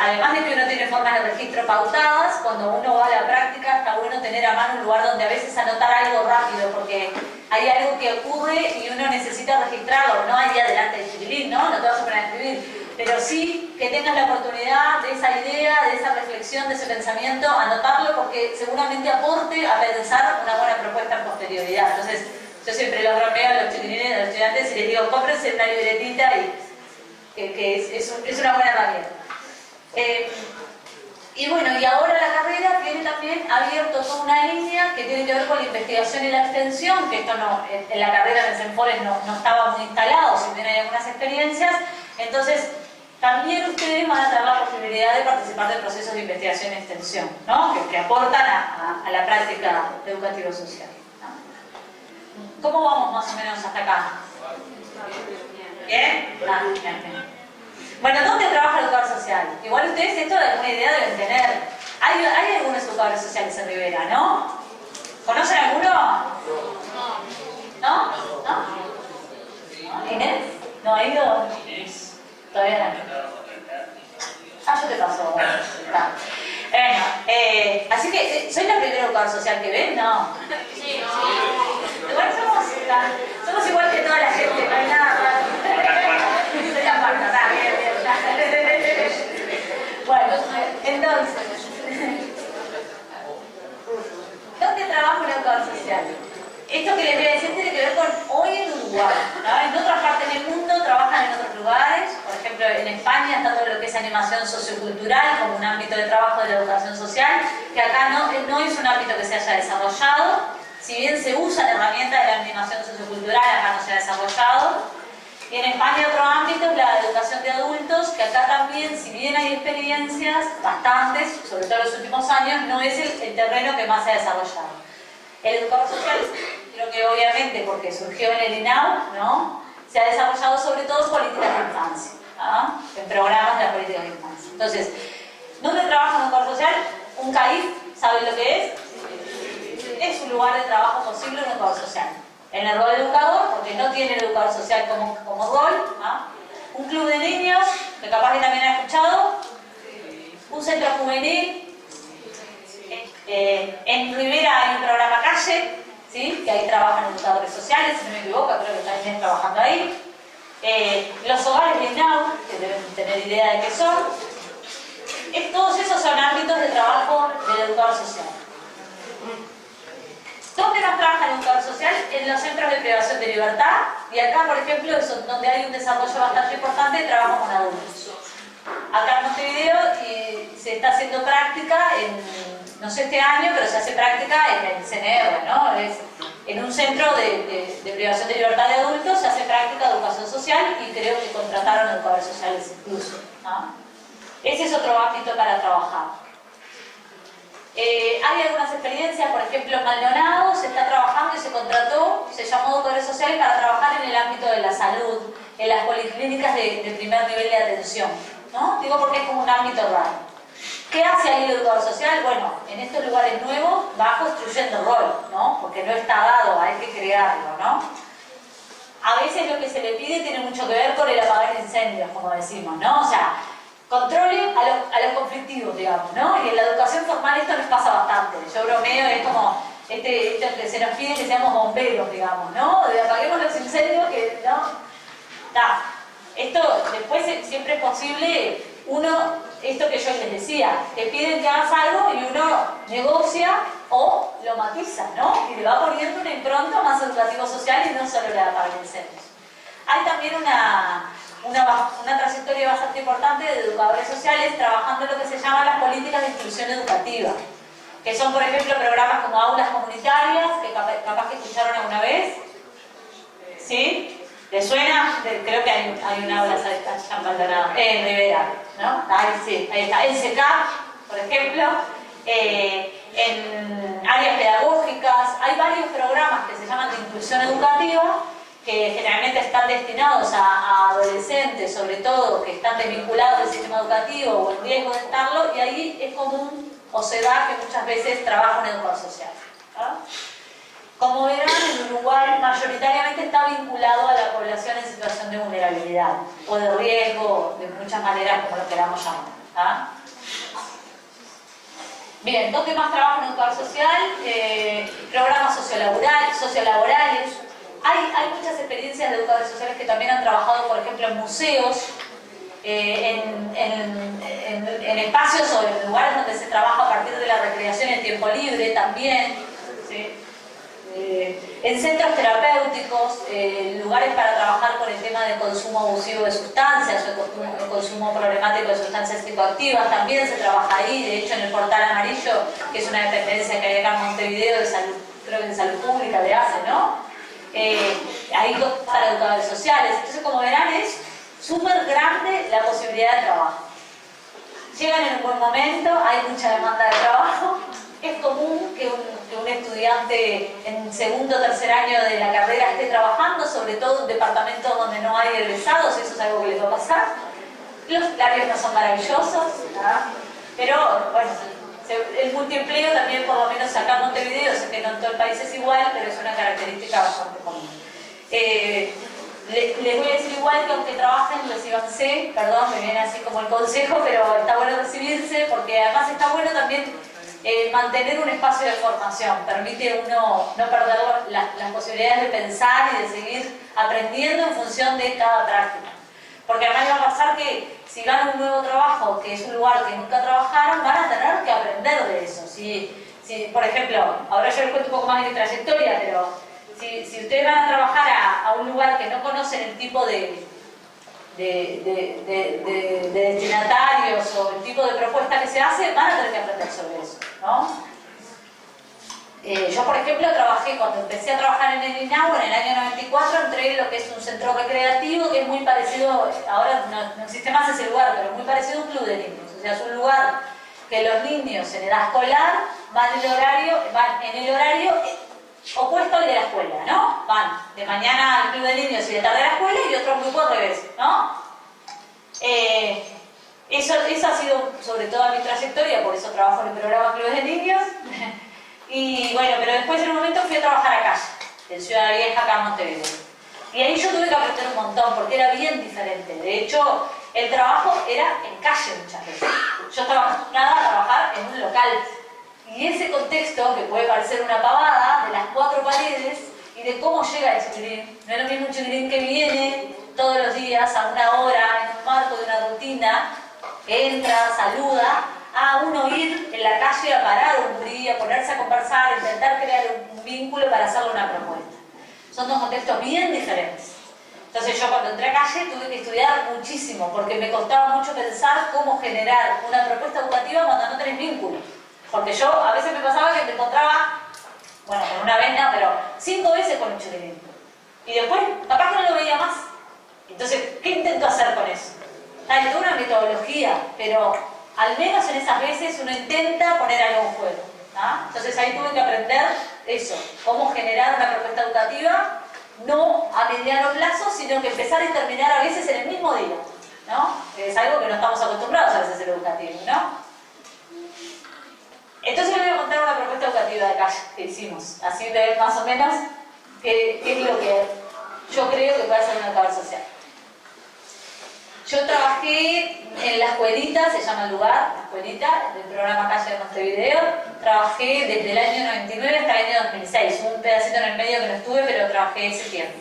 Además de que uno tiene formas de registro pautadas, cuando uno va a la práctica está bueno tener a mano un lugar donde a veces anotar algo rápido, porque hay algo que ocurre y uno necesita registrarlo, no ahí delante del chiquilín, ¿no? No te vas a poner a escribir, pero sí que tengas la oportunidad de esa idea, de esa reflexión, de ese pensamiento, anotarlo porque seguramente aporte a pensar una buena propuesta en posterioridad. Entonces, yo siempre los bromeo a los chiquilines, a los estudiantes y les digo, cómprense una libretita y que es una buena herramienta. Y bueno, y ahora la carrera tiene también abierto toda una línea que tiene que ver con la investigación y la extensión, que esto en la carrera de Senfores no estaba muy instalado, si bien hay algunas experiencias. Entonces, también ustedes van a tener la posibilidad de participar de procesos de investigación y extensión, ¿no? que aportan a la práctica educativo-social, ¿no? ¿Cómo vamos más o menos hasta acá? ¿Bien? Bien. Bueno, ¿dónde trabaja el educador social? Igual ustedes esto de alguna idea deben tener. Hay algunos educadores sociales en Rivera, ¿no? ¿Conocen alguno? ¿No? ¿No? ¿Inés? ¿No ha ido? Todavía no. Yo te paso. Bueno, así que, ¿soy la primera educador social que ven? No. Sí, no. Igual somos igual que toda la gente, no hay nada raro. Soy la cuarta, bien. Bueno, entonces, ¿dónde trabaja un educador social? ¿no? En otras partes del mundo trabajan en otros lugares, por ejemplo en España está todo lo que es animación sociocultural como un ámbito de trabajo de la educación social, que acá no es un ámbito que se haya desarrollado, si bien se usan herramientas de la animación sociocultural, acá no se ha desarrollado. Y en España otro ámbito es la educación de adultos, que acá también, si bien hay experiencias, bastantes, sobre todo en los últimos años, no es el terreno que más se ha desarrollado. El educador social, creo que obviamente porque surgió en el INAU, ¿no? Se ha desarrollado sobre todo en políticas de infancia, ¿no? En programas de las políticas de infancia. Entonces, ¿dónde trabaja un educador social? Un CAIF, ¿saben lo que es? Es un lugar de trabajo posible un educador social. En el rol de educador, porque no tiene el educador social como rol, ¿no? Un club de niños, que capaz que también han escuchado, un centro juvenil, en Rivera hay un programa Calle, ¿sí? Que ahí trabajan educadores sociales, si no me equivoco, creo que también trabajando ahí. Los hogares de INAU, que deben tener idea de qué son. Todos esos son ámbitos de trabajo del educador social. ¿Dónde más trabaja el educador social? En los centros de privación de libertad, y acá, por ejemplo, es donde hay un desarrollo bastante importante de trabajo con adultos. Acá en Montevideo se está haciendo práctica, no sé este año, pero se hace práctica en el CNR, ¿no? En un centro de privación de libertad de adultos se hace práctica de educación social y creo que contrataron educadores sociales incluso, ¿no? Ese es otro ámbito para trabajar. Hay algunas experiencias, por ejemplo en Maldonado se está trabajando y se contrató, se llamó educadores sociales para trabajar en el ámbito de la salud, en las policlínicas de primer nivel de atención, ¿no? Digo porque es como un ámbito raro. ¿Qué hace ahí el educador social? Bueno, en estos lugares nuevos va construyendo rol, ¿no? Porque no está dado, hay que crearlo, ¿no? A veces lo que se le pide tiene mucho que ver con el apagar incendios, como decimos, ¿no? O sea, controle a los conflictivos, digamos, ¿no? Y en la educación formal esto nos pasa bastante. Yo bromeo, es como esto que se nos pide que seamos bomberos, digamos, ¿no? De apaguemos los incendios, que no. Esto después siempre es posible, esto que yo les decía, te piden que hagas algo y uno negocia o lo matiza, ¿no? Y le va poniendo una impronta más educativo-social y no solo la de apagar incendios. Hay también una trayectoria bastante importante de educadores sociales trabajando en lo que se llama las políticas de inclusión educativa, que son, por ejemplo, programas como aulas comunitarias, que capaz que escucharon alguna vez. ¿Sí? ¿Les suena? Creo que hay un aula en Maldonado, en Rivera, ¿no? Ahí sí, ahí está. En SECAP, por ejemplo, en áreas pedagógicas, hay varios programas que se llaman de inclusión educativa, que generalmente están destinados a adolescentes, sobre todo, que están desvinculados del sistema educativo o en riesgo de estarlo, y ahí es común, o se da, que muchas veces trabaja un educador social, ¿no? Como verán, en Uruguay mayoritariamente está vinculado a la población en situación de vulnerabilidad, o de riesgo, de muchas maneras, como lo queramos llamar, ¿ah? Bien, ¿dónde más trabaja un educador social? Programas sociolaborales. Hay muchas experiencias de educadores sociales que también han trabajado, por ejemplo, en museos, en espacios o en lugares donde se trabaja a partir de la recreación en tiempo libre también, ¿sí? En centros terapéuticos, lugares para trabajar con el tema del consumo abusivo de sustancias o el consumo problemático de sustancias psicoactivas, también se trabaja ahí. De hecho, en el Portal Amarillo, que es una dependencia que hay acá en Montevideo de salud, creo que de salud pública de ACE, ¿no? Ahí para educadores sociales. Entonces, como verán, es súper grande la posibilidad de trabajo. Llegan en un buen momento, hay mucha demanda de trabajo. Es común que un estudiante en segundo o tercer año de la carrera esté trabajando, sobre todo en departamentos donde no hay egresados, eso es algo que les va a pasar. Los salarios no son maravillosos, ¿verdad? Pero bueno, el multiempleo también, por lo menos acá en Montevideo, sé que no en todo el país es igual, pero es una característica bastante común. Les voy a decir igual que aunque trabajen, recíbanse, perdón, me viene así como el consejo, pero está bueno recibirse, porque además está bueno también mantener un espacio de formación, permite uno no perder las posibilidades de pensar y de seguir aprendiendo en función de cada práctica. Porque además va a pasar que si van a un nuevo trabajo, que es un lugar que nunca trabajaron, van a tener que aprender de eso. Si por ejemplo, ahora yo les cuento un poco más de mi trayectoria, pero si ustedes van a trabajar a un lugar que no conocen el tipo de destinatarios o el tipo de propuesta que se hace, van a tener que aprender sobre eso, ¿no? Yo, por ejemplo, cuando empecé a trabajar en el INAU en el año 94, entré en lo que es un centro recreativo que es muy parecido, ahora no existe más ese lugar, pero es muy parecido a un club de niños. O sea, es un lugar que los niños en edad escolar van en el horario opuesto al de la escuela, ¿no? Van de mañana al club de niños y de tarde a la escuela y otro grupo al revés, ¿no? Eso ha sido sobre todo mi trayectoria, por eso trabajo en el programa Clubes de Niños. Y bueno, pero después en un momento fui a trabajar a calle, en Ciudad Vieja, acá en Montevideo. Y ahí yo tuve que aprender un montón, porque era bien diferente. De hecho, el trabajo era en calle muchas veces. Yo estaba acostumbrada a trabajar en un local. Y ese contexto, que puede parecer una pavada, de las 4 paredes y de cómo llega el chiquilín. No es lo mismo un chiquilín que viene todos los días a una hora, en un marco de una rutina, que entra, saluda, a uno ir en la calle a parar un día, ponerse a conversar, intentar crear un vínculo para hacerle una propuesta. Son dos contextos bien diferentes. Entonces yo cuando entré a calle tuve que estudiar muchísimo, porque me costaba mucho pensar cómo generar una propuesta educativa cuando no tenés vínculo. Porque yo a veces me pasaba que me encontraba, bueno, con una vena, pero 5 veces con un chiquilín. Y después, capaz que no lo veía más. Entonces, ¿qué intento hacer con eso? Hay toda una metodología, pero al menos en esas veces uno intenta poner algo en juego. ¿Ah? Entonces ahí tuve que aprender eso, cómo generar una propuesta educativa, no a mediano plazo, sino que empezar y terminar a veces en el mismo día, ¿no? Es algo que no estamos acostumbrados a veces en educativo, ¿no? Entonces les voy a contar una propuesta educativa de calle que hicimos, así de ver más o menos qué es lo que yo creo que puede ser un educador social. Yo trabajé en la escuelita, se llama el lugar, la escuelita, del programa Calle de Montevideo. Trabajé desde el año 99 hasta el año 2006, un pedacito en el medio que no estuve, pero trabajé ese tiempo.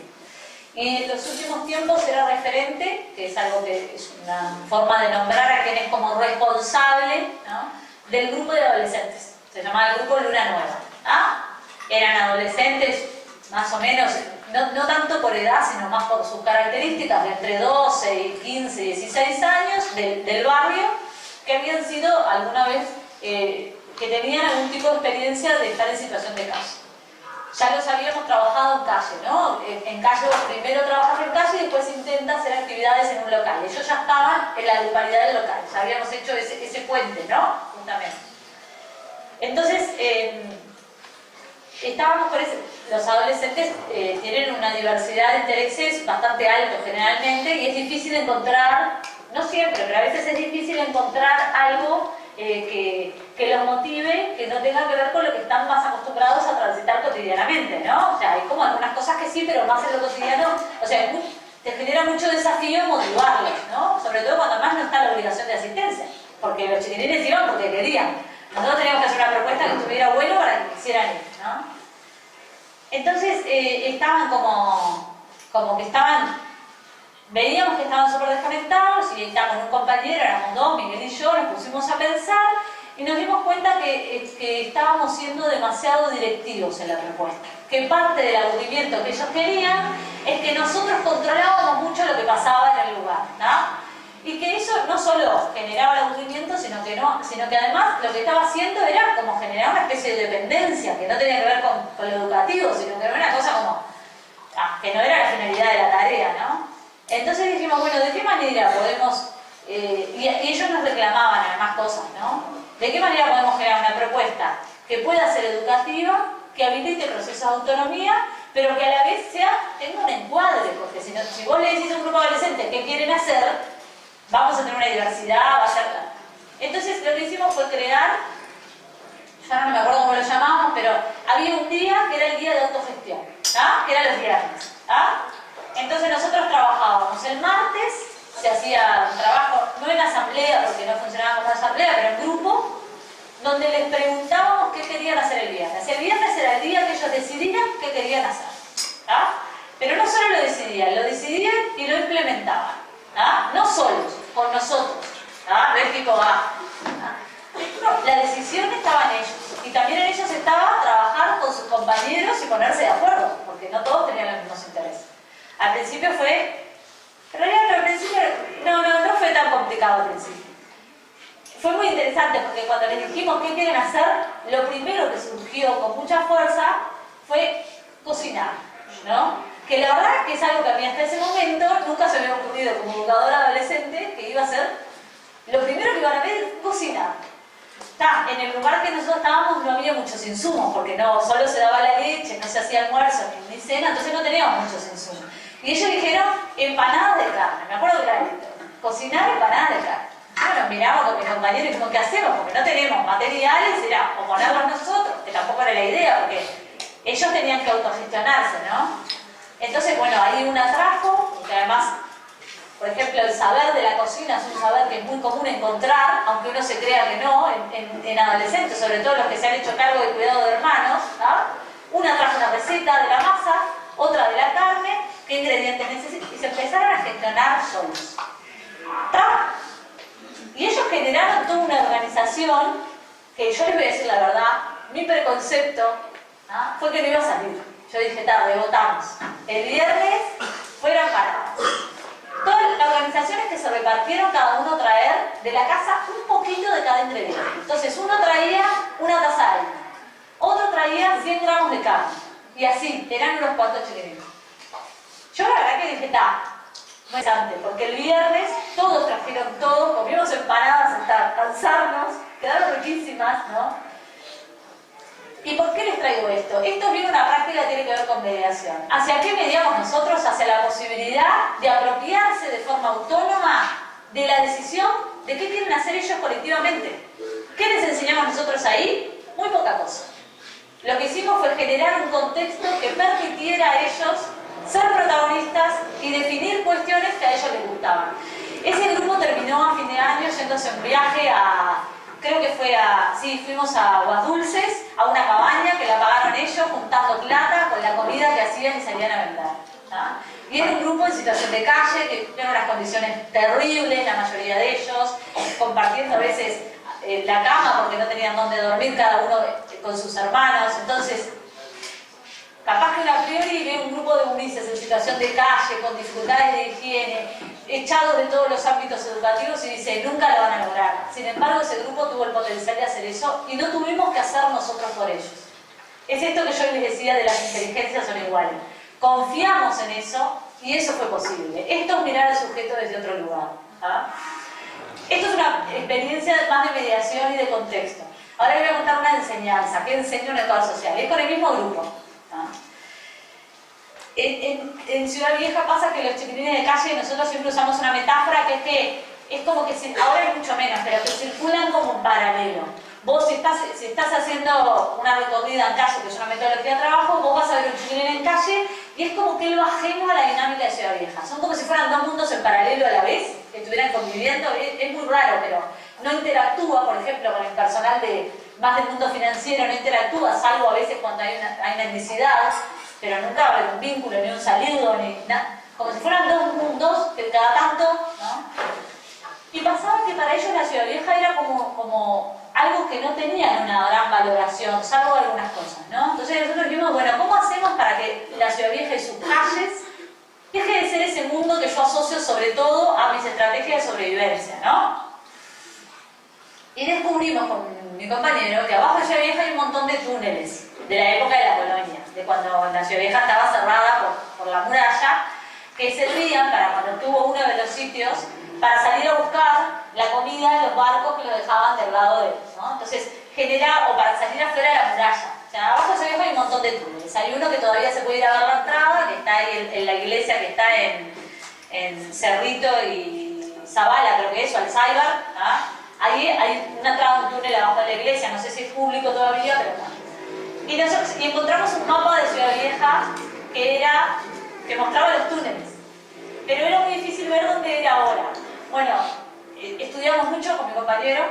Y en los últimos tiempos era referente, que es algo que es una forma de nombrar a quien es como responsable, ¿no?, del grupo de adolescentes. Se llamaba el grupo Luna Nueva. ¿Ah? Eran adolescentes más o menos, no tanto por edad, sino más por sus características, de entre 12 y 15, 16 años, del barrio, que habían sido alguna vez, que tenían algún tipo de experiencia de estar en situación de calle. Ya los habíamos trabajado en calle, ¿no? En calle primero trabajas en calle y después intentas hacer actividades en un local. Ellos ya estaban en la grupalidad del local, ya habíamos hecho ese puente, ¿no? Justamente. Entonces, estábamos por eso. Los adolescentes tienen una diversidad de intereses bastante alto generalmente y es difícil encontrar, no siempre, pero a veces es difícil encontrar algo que los motive, que no tenga que ver con lo que están más acostumbrados a transitar cotidianamente, ¿no? O sea, hay como algunas cosas que sí, pero más en lo cotidiano, o sea, te genera mucho desafío motivarlos, ¿no? Sobre todo cuando más no está la obligación de asistencia, porque los chiquilines iban porque querían. Nosotros teníamos que hacer una propuesta que estuviera bueno para que quisieran ir, ¿no? Entonces estaban como que estaban, veíamos que estaban súper desconectados y estábamos un compañero, éramos dos, Miguel y yo, nos pusimos a pensar y nos dimos cuenta que estábamos siendo demasiado directivos en la propuesta. Que parte del aburrimiento que ellos querían es que nosotros controlábamos mucho lo que pasaba en el lugar, ¿no? Y que eso no solo generaba el aburrimiento, sino que además lo que estaba haciendo era como generar una especie de dependencia, que no tenía que ver con lo educativo, sino que era una cosa como, que no era la finalidad de la tarea, ¿no? Entonces dijimos, bueno, ¿de qué manera podemos, y ellos nos reclamaban además cosas, ¿no? ¿De qué manera podemos generar una propuesta que pueda ser educativa, que habilite procesos de autonomía, pero que a la vez tenga un encuadre? Porque si vos le decís a un grupo de adolescentes qué quieren hacer, vamos a tener una diversidad, va a ser... Entonces lo que hicimos fue crear, ya no me acuerdo cómo lo llamábamos, pero había un día que era el día de autogestión, ¿ah? Que era los viernes, ¿ah? Entonces nosotros trabajábamos el martes, se hacía un trabajo, no en asamblea, porque no funcionaba como asamblea, pero en grupo, donde les preguntábamos qué querían hacer el viernes. El viernes era el día que ellos decidían qué querían hacer, ¿ah? Pero no solo lo decidían y lo implementaban. ¿Ah? No solos, con nosotros. ¿Ah? No es tipo, la decisión estaba en ellos. Y también en ellos estaba trabajar con sus compañeros y ponerse de acuerdo. Porque porque no todos tenían los mismos intereses. Al principio fue, en realidad al principio no fue tan complicado al principio. Fue muy interesante porque cuando les dijimos qué quieren hacer, lo primero que surgió con mucha fuerza fue cocinar, ¿no? Que la verdad que es algo que a mí hasta ese momento nunca se me había ocurrido como educadora adolescente que iba a ser lo primero que iban a ver es cocinar. En el lugar que nosotros estábamos no había muchos insumos porque no solo se daba la leche, no se hacía almuerzo ni cena, entonces no teníamos muchos insumos. Y ellos dijeron empanadas de carne, me acuerdo clarito, cocinar empanadas de carne. Bueno, miramos con mis compañeros y dijimos, ¿qué hacemos? Porque no teníamos materiales, era o ponerlos nosotros, que tampoco era la idea, porque ellos tenían que autogestionarse, ¿no? Entonces, bueno, ahí una trajo, que además, por ejemplo, el saber de la cocina es un saber que es muy común encontrar, aunque uno se crea que no, en adolescentes, sobre todo los que se han hecho cargo de cuidado de hermanos, ¿no? Una trajo una receta de la masa, otra de la carne, qué ingredientes necesitan, y se empezaron a gestionar solos. Y ellos generaron toda una organización que yo les voy a decir la verdad, mi preconcepto fue que no iba a salir. Yo dije, tarde, votamos. El viernes fueron paradas. Todas las organizaciones que se repartieron, cada uno traer de la casa un poquito de cada ingrediente. Entonces uno traía una taza de harina, otro traía 100 gramos de carne. Y así, eran unos cuantos chiquititos. Yo la verdad que dije, muy interesante, porque el viernes todos trajeron todo, comimos empanadas hasta cansarnos, quedaron riquísimas, ¿no? ¿Y por qué les traigo esto? Esto viene una práctica que tiene que ver con mediación. ¿Hacia qué mediamos nosotros? Hacia la posibilidad de apropiarse de forma autónoma de la decisión de qué quieren hacer ellos colectivamente. ¿Qué les enseñamos nosotros ahí? Muy poca cosa. Lo que hicimos fue generar un contexto que permitiera a ellos ser protagonistas y definir cuestiones que a ellos les gustaban. Ese grupo terminó a fin de año yéndose en viaje creo que fuimos a Aguas Dulces, a una cabaña que la pagaron ellos, juntando plata con la comida que hacían y salían a vender. Y era un grupo en situación de calle, que tenían unas condiciones terribles, la mayoría de ellos, compartiendo a veces la cama porque no tenían dónde dormir cada uno con sus hermanos. Entonces, capaz que uno a priori ve un grupo de gurises en situación de calle, con dificultades de higiene, echados de todos los ámbitos educativos y dice, nunca lo van a lograr. Sin embargo, ese grupo tuvo el potencial de hacer eso y no tuvimos que hacer nosotros por ellos. Es esto que yo les decía de las inteligencias son iguales. Confiamos en eso y eso fue posible. Esto es mirar al sujeto desde otro lugar. Esto es una experiencia más de mediación y de contexto. Ahora les voy a contar una enseñanza. ¿Qué enseña un educador social? Es con el mismo grupo. En Ciudad Vieja pasa que los chiquilines de calle nosotros siempre usamos una metáfora que es como que, ahora hay mucho menos, pero que circulan como en paralelo. Vos si estás haciendo una recorrida en calle, que es una metodología de trabajo, vos vas a ver un chiquilín en calle y es como que lo ajeno a la dinámica de Ciudad Vieja. Son como si fueran dos mundos en paralelo a la vez, que estuvieran conviviendo. Es muy raro, pero no interactúa, por ejemplo, con el personal más del mundo financiero, no interactúa, salvo a veces cuando hay necesidad, pero nunca va a haber un vínculo, ni un saludo, ni nada. Como si fueran dos mundos que cada tanto, ¿no? Y pasaba que para ellos la Ciudad Vieja era como algo que no tenía una gran valoración, salvo algunas cosas, ¿no? Entonces nosotros dijimos, bueno, ¿cómo hacemos para que la Ciudad Vieja y sus calles deje de ser ese mundo que yo asocio sobre todo a mis estrategias de sobrevivencia, ¿no? Y descubrimos con mi compañero que abajo de Ciudad Vieja hay un montón de túneles de la época de la colonia, de cuando la Ciudad Vieja estaba cerrada por la muralla, que servían para cuando tuvo uno de los sitios para salir a buscar la comida en los barcos que lo dejaban del lado de ellos, ¿no? Entonces, o para salir afuera de la muralla. O sea, abajo de Ciudad Vieja hay un montón de túneles. Hay uno que todavía se puede ir a ver la entrada, que está ahí en la iglesia que está en Cerrito y Zavala, creo que es, o Alzheimer, ¿no? Ahí hay una entrada, un túnel abajo de la iglesia, no sé si es público todavía, pero bueno. Y encontramos un mapa de Ciudad Vieja que mostraba los túneles. Pero era muy difícil ver dónde era ahora. Bueno, estudiamos mucho con mi compañero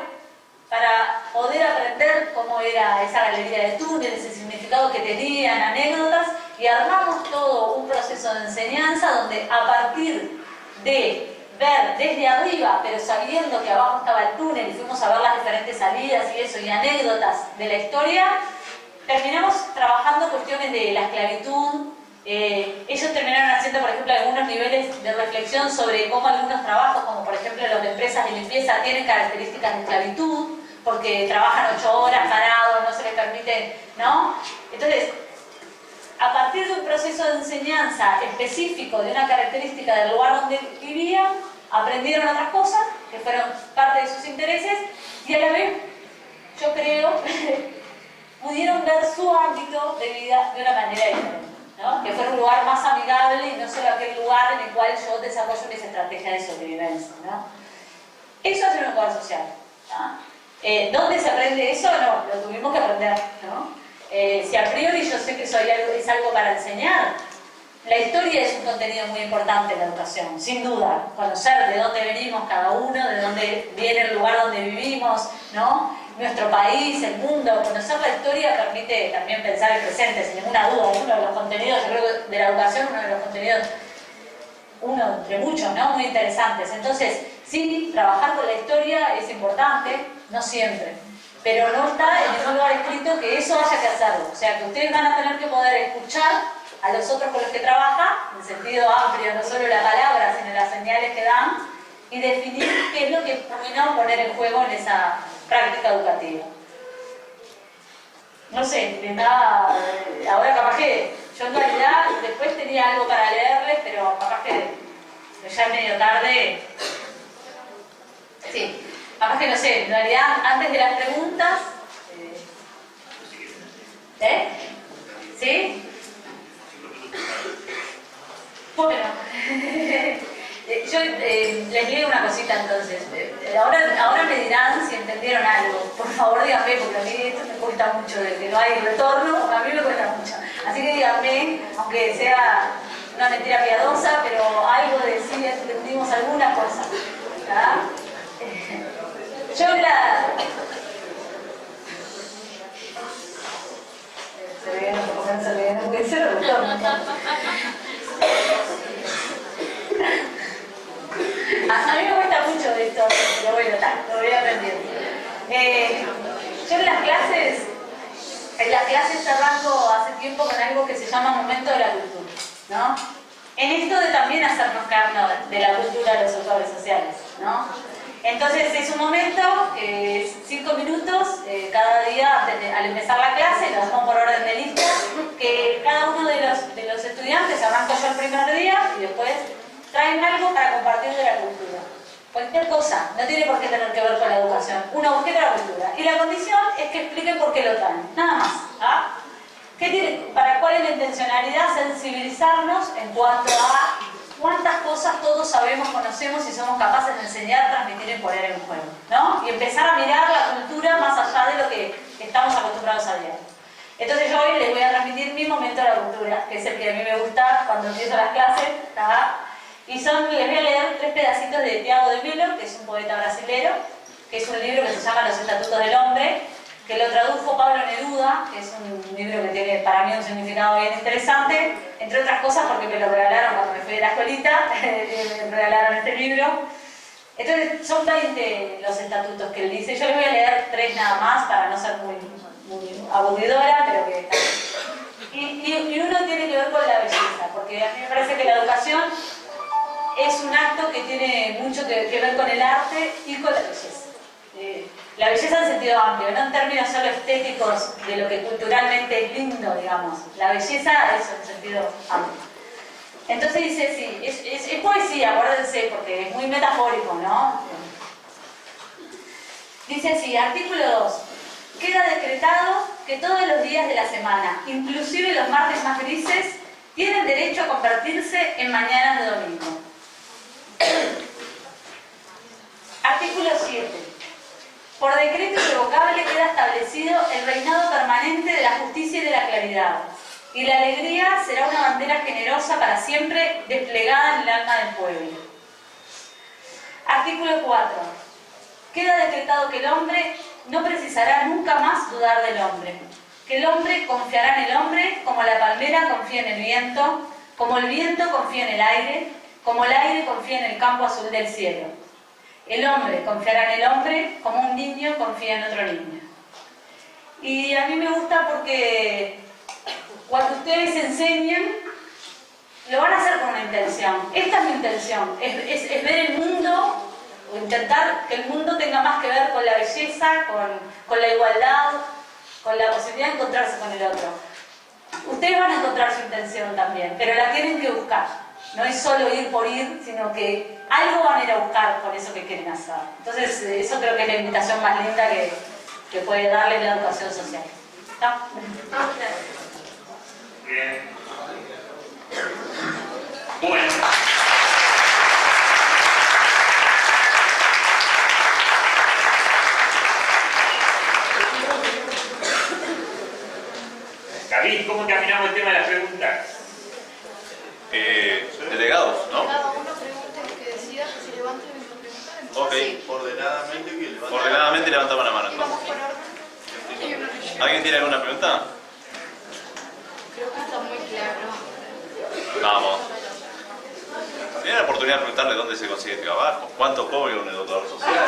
para poder aprender cómo era esa galería de túneles, el significado que tenían, anécdotas, y armamos todo un proceso de enseñanza donde a partir de ver desde arriba, pero sabiendo que abajo estaba el túnel y fuimos a ver las diferentes salidas y eso, y anécdotas de la historia, terminamos trabajando cuestiones de la esclavitud, ellos terminaron haciendo, por ejemplo, algunos niveles de reflexión sobre cómo algunos trabajos, como por ejemplo los de empresas de limpieza, tienen características de esclavitud, porque trabajan 8 horas parados, no se les permite, ¿no? Entonces, a partir de un proceso de enseñanza específico de una característica del lugar donde vivían, aprendieron otras cosas que fueron parte de sus intereses y a la vez, yo creo, pudieron ver su ámbito de vida de una manera diferente, ¿no? Que fuera un lugar más amigable y no solo aquel lugar en el cual yo desarrollo mis estrategias de sobrevivencia, ¿no? Eso es un lugar social, ¿no? ¿Dónde se aprende eso? No, lo tuvimos que aprender, ¿no? Si a priori yo sé que es algo para enseñar, la historia es un contenido muy importante en la educación, sin duda. Conocer de dónde venimos cada uno, de dónde viene el lugar donde vivimos, ¿no? Nuestro país, el mundo. Conocer la historia permite también pensar el presente, sin ninguna duda. Es uno de los contenidos, yo creo que de la educación, uno de los contenidos, uno entre muchos, ¿no? Muy interesantes. Entonces, sí, trabajar con la historia es importante, no siempre. Pero no está en ningún lugar escrito que eso haya que hacerlo. O sea, que ustedes van a tener que poder escuchar a los otros con los que trabajan, en sentido amplio, no solo la palabra, sino las señales que dan, y definir qué es lo que pueden poner en juego en esa práctica educativa. No sé, ahora capaz que yo en realidad después tenía algo para leerles, pero capaz que ya es medio tarde. Sí. Capaz que no sé, en realidad, antes de las preguntas... ¿Sí? Bueno, yo les leo una cosita entonces. Ahora me dirán si entendieron algo. Por favor díganme, porque a mí esto me cuesta mucho, de que no hay retorno, a mí me cuesta mucho. Así que díganme, aunque sea una mentira piadosa, pero algo de sí entendimos alguna cosa. ¿Está? Yo no puede ser el botón. A mí me cuesta mucho esto, pero bueno, lo voy aprendiendo. Yo en las clases arranco hace tiempo con algo que se llama momento de la cultura, ¿no? En esto de también hacernos cargo de la cultura de los autores sociales, ¿no? Entonces es un momento, 5 minutos, cada día al empezar la clase, lo hacemos por orden de lista, que cada uno de los estudiantes, arranco yo el primer día y después traen algo para compartir de la cultura. Cualquier cosa, no tiene por qué tener que ver con la educación, un objeto de la cultura. Y la condición es que expliquen por qué lo traen, nada más. ¿Ah? ¿Para cuál es la intencionalidad? Sensibilizarnos en cuanto a cuántas cosas todos sabemos, conocemos y somos capaces de enseñar, transmitir y poner en juego, ¿no? Y empezar a mirar la cultura más allá de lo que estamos acostumbrados a diario. Entonces yo hoy les voy a transmitir mi momento de la cultura, que es el que a mí me gusta cuando empiezo las clases, ¿tá? Y les voy a leer 3 pedacitos de Tiago de Melo, que es un poeta brasilero, que es un libro que se llama Los Estatutos del Hombre, que lo tradujo Pablo Neruda, que es un libro que tiene para mí un significado bien interesante, entre otras cosas porque me lo regalaron cuando me fui de la escuelita, me regalaron este libro. Entonces son 20 los estatutos que él dice, yo les voy a leer 3 nada más para no ser muy aburridora, pero que está bien. Y uno tiene que ver con la belleza, porque a mí me parece que la educación es un acto que tiene mucho que ver con el arte y con la belleza. La belleza en sentido amplio, no en términos solo estéticos de lo que culturalmente es lindo, digamos. La belleza es en sentido amplio. Entonces dice, sí, es poesía, acuérdense, porque es muy metafórico, ¿no? Dice así, artículo 2. Queda decretado que todos los días de la semana, inclusive los martes más grises, tienen derecho a convertirse en mañanas de domingo. Artículo 7. Por decreto irrevocable queda establecido el reinado permanente de la justicia y de la claridad, y la alegría será una bandera generosa para siempre desplegada en el alma del pueblo. Artículo 4. Queda decretado que el hombre no precisará nunca más dudar del hombre, que el hombre confiará en el hombre como la palmera confía en el viento, como el viento confía en el aire, como el aire confía en el campo azul del cielo. El hombre confiará en el hombre como un niño confía en otro niño. Y a mí me gusta porque cuando ustedes enseñan, lo van a hacer con una intención. Esta es mi intención, es ver el mundo, o intentar que el mundo tenga más que ver con la belleza, con la igualdad, con la posibilidad de encontrarse con el otro. Ustedes van a encontrar su intención también, pero la tienen que buscar. No es solo ir por ir, sino que algo van a ir a buscar con eso que quieren hacer. Entonces, eso creo que es la invitación más linda que puede darle la educación social. ¿Está? Bien. Bueno. David, ¿cómo terminamos el tema de las preguntas? Delegados, ¿no? Cada uno pregunta lo que decida, que se levante y venga a preguntar. Entonces, Ok. sí. Ordenadamente que levanta. Ordenadamente levantamos la mano. Y vamos Entonces. por orden. Y uno leyó. ¿Alguien tiene alguna pregunta? Creo que está muy claro. Vamos. ¿Tiene la oportunidad de preguntarle dónde se consigue trabajo? ¿Cuánto cobra un educador social?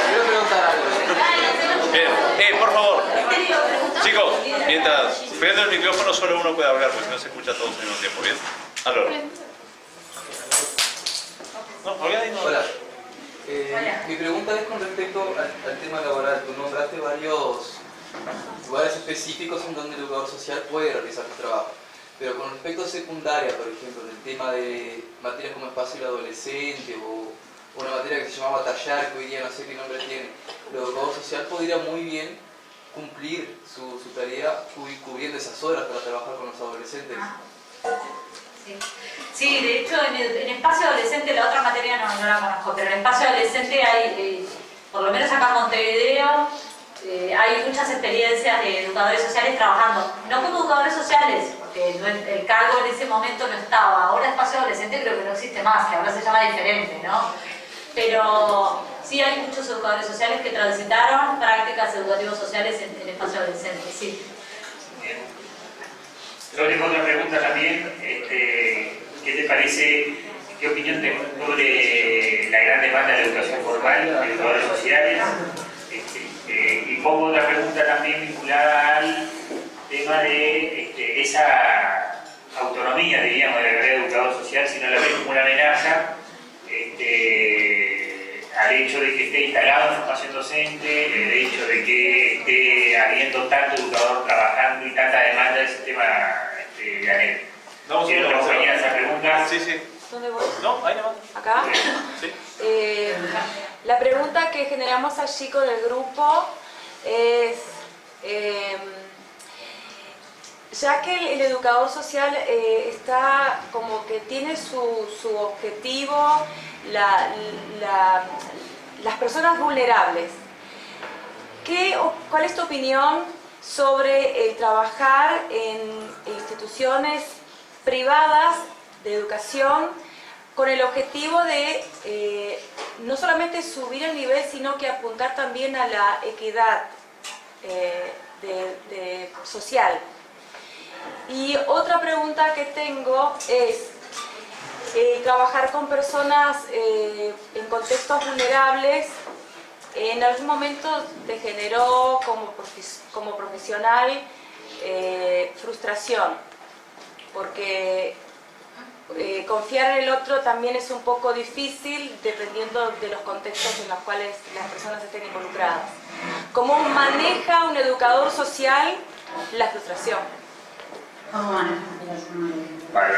Quiero preguntar algo. Bien. Por favor. Chicos, mientras prende el micrófono solo uno puede hablar, porque si no se escucha todos al mismo tiempo. Bien. Aló. No, no. Hola. Hola. Mi pregunta es con respecto al tema laboral. Tú nombraste varios lugares específicos en donde el educador social puede realizar su trabajo. Pero con respecto a secundaria, por ejemplo, en el tema de materias como espacio del adolescente o una materia que se llamaba tallar, que hoy día no sé qué nombre tiene, el educador social podría muy bien cumplir su tarea cubriendo esas horas para trabajar con los adolescentes. Sí. Sí, de hecho en espacio adolescente, la otra materia no la conozco, pero en espacio adolescente hay, por lo menos acá en Montevideo, hay muchas experiencias de educadores sociales trabajando, no como educadores sociales, porque el cargo en ese momento no estaba. Ahora espacio adolescente creo que no existe más, que ahora se llama diferente, ¿no? Pero sí hay muchos educadores sociales que transitaron prácticas educativos sociales en espacio adolescente, sí. Bien. Yo tengo otra pregunta también. ¿Qué te parece, qué opinión tenés sobre la gran demanda de educación formal de educadores sociales? Y pongo otra pregunta también vinculada al tema de esa autonomía, diríamos, de la carrera de educador social, si no la ves como una amenaza al hecho de que esté instalado en formación docente, el hecho de que esté habiendo tanto educador trabajando y tanta demanda del sistema de ANED. ¿Quiero acompañar esa pregunta? Sí, sí. ¿Dónde voy? No, ahí nomás. ¿Acá? Sí. La pregunta que generamos allí con el grupo es, ya que el educador social está como que tiene su objetivo, las personas vulnerables, ¿cuál es tu opinión sobre el trabajar en instituciones privadas de educación con el objetivo de no solamente subir el nivel, sino que apuntar también a la equidad social? Y otra pregunta que tengo es, trabajar con personas en contextos vulnerables, ¿en algún momento te generó como profesional frustración? Porque confiar en el otro también es un poco difícil dependiendo de los contextos en los cuales las personas estén involucradas. ¿Cómo maneja un educador social la frustración? Vale.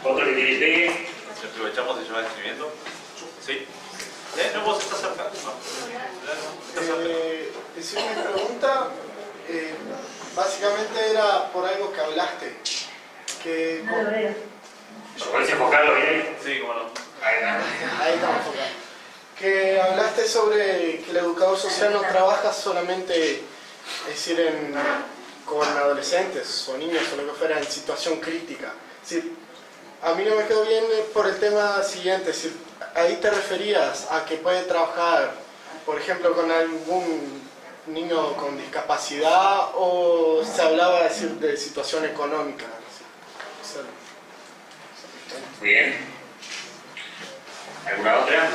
¿Otro que tiene pegue? Aprovechamos y se va escribiendo. Sí. No, vos estás cerca, ¿no? Estás cerca. Sí, mi pregunta básicamente era por algo que hablaste. Que No lo veo. ¿Podés enfocarlo bien? Sí, cómo no. Ahí está. ahí estamos enfocando. Que hablaste sobre que el educador social no trabaja solamente, es decir, con adolescentes o niños o lo que fuera en situación crítica. Es decir, a mí no me quedó bien por el tema siguiente, es decir, ahí te referías a que puede trabajar, por ejemplo, con algún niño con discapacidad, o se hablaba de situación económica. Bien. ¿Alguna otra?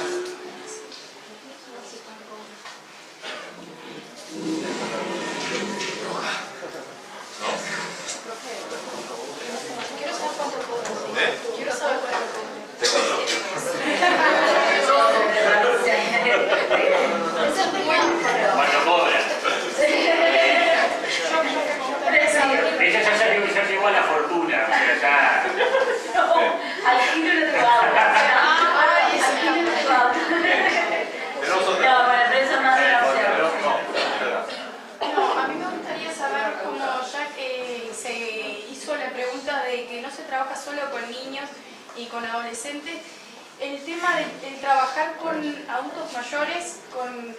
trabaja solo con niños y con adolescentes. El tema de trabajar con adultos mayores, con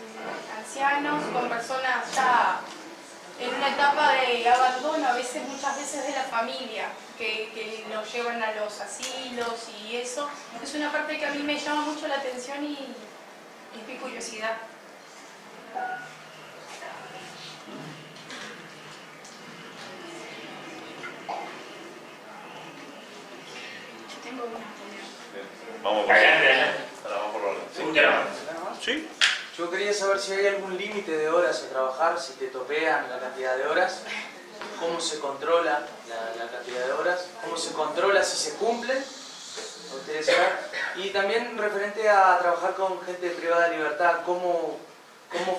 ancianos, con personas ya en una etapa de abandono, muchas veces de la familia, que los llevan a los asilos y eso, es una parte que a mí me llama mucho la atención y es mi curiosidad. Tengo una opinión. Vamos por Adelante. ahora vamos por orden. Segunda la mano. ¿Sí? Yo quería saber si hay algún límite de horas a trabajar, si te topean la cantidad de horas, cómo se controla la cantidad de horas, cómo se controla si se cumplen, me gustaría saber. Y también referente a trabajar con gente privada de libertad, cómo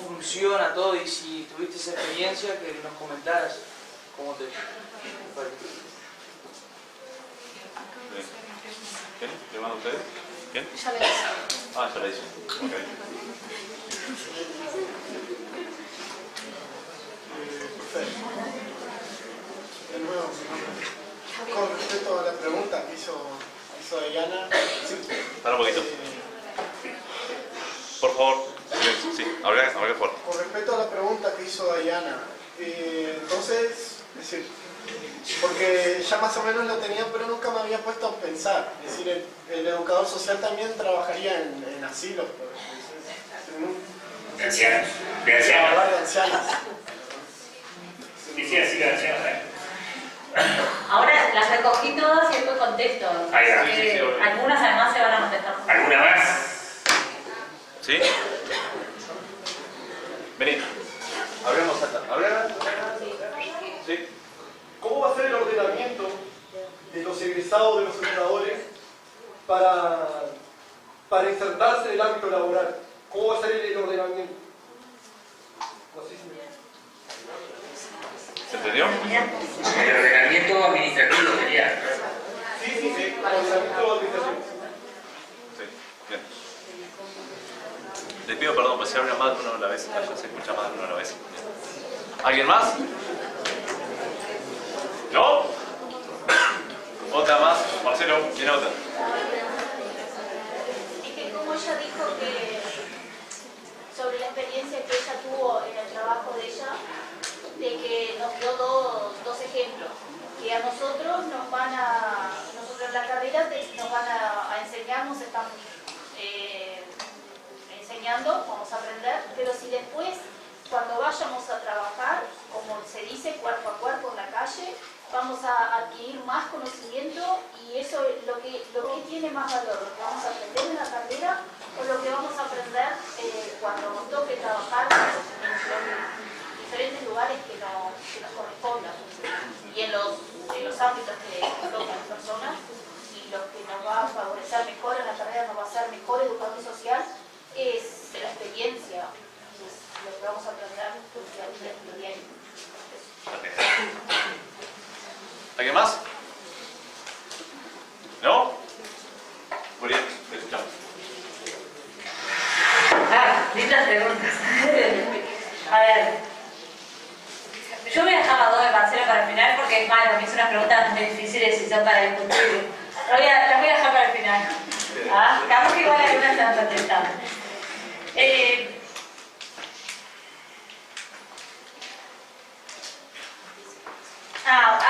funciona todo y si tuviste esa experiencia, que nos comentaras cómo te fue. ¿Quién? ¿Le van a ustedes? ¿Quién? Ya le dije. Ah, ya la hizo. Ok. Perfecto. De nuevo, con respecto a la pregunta que hizo Diana, sí, Para un poquito. Por favor. Silencio. Sí, habla fuerte. con respecto a la pregunta que hizo Diana, entonces, es decir, porque ya más o menos lo tenía, pero nunca me había puesto a pensar. Es decir, el educador social también trabajaría en asilos, De ancianos. De trabajar ancianos. de ancianos. Sí, así de ancianos, ¿eh? Ahora las recogí todas y después contesto. Ahí va. Que Sí, sí, obvio. algunas además se van a contestar. ¿Alguna más? ¿Sí? Vení. Hablemos hasta. ¿Hablar? Sí. ¿Cómo va a ser el ordenamiento de los egresados de los educadores para insertarse en el ámbito laboral? ¿Cómo va a ser el ordenamiento? No sé si me... ¿Se entendió? El ordenamiento administrativo sería. Sí, ordenamiento administrativo. Sí. Bien. Les pido perdón, pues se habla más de una a la vez. Allá se escucha más de una a la vez. ¿Alguien más? ¿No? ¿Otra más? Marcelo, ¿tiene otra? Es que como ella dijo que sobre la experiencia que ella tuvo en el trabajo de ella, de que nos dio dos ejemplos, que a nosotros en la carrera nos van a enseñar, nos están enseñando, vamos a aprender, pero si después cuando vayamos a trabajar, como se dice, cuerpo a cuerpo en la calle, vamos a adquirir más conocimiento y eso es lo que tiene más valor, lo que vamos a aprender en la carrera o lo que vamos a aprender cuando nos toque trabajar en los diferentes lugares que nos correspondan y en los ámbitos que nos tocan las personas, y lo que nos va a favorecer mejor en la carrera, nos va a hacer mejor educador social, es la experiencia, es lo que vamos a aprender lo diario. ¿Alguien más? ¿No? Muy bien, te escuchamos. Lindas preguntas. A ver, yo voy a dejar las dos de Marcelo para el final porque es malo, me hizo unas preguntas muy difíciles y son para discutir. Las voy a dejar para el final. Capaz que igual algunas se van a contestar.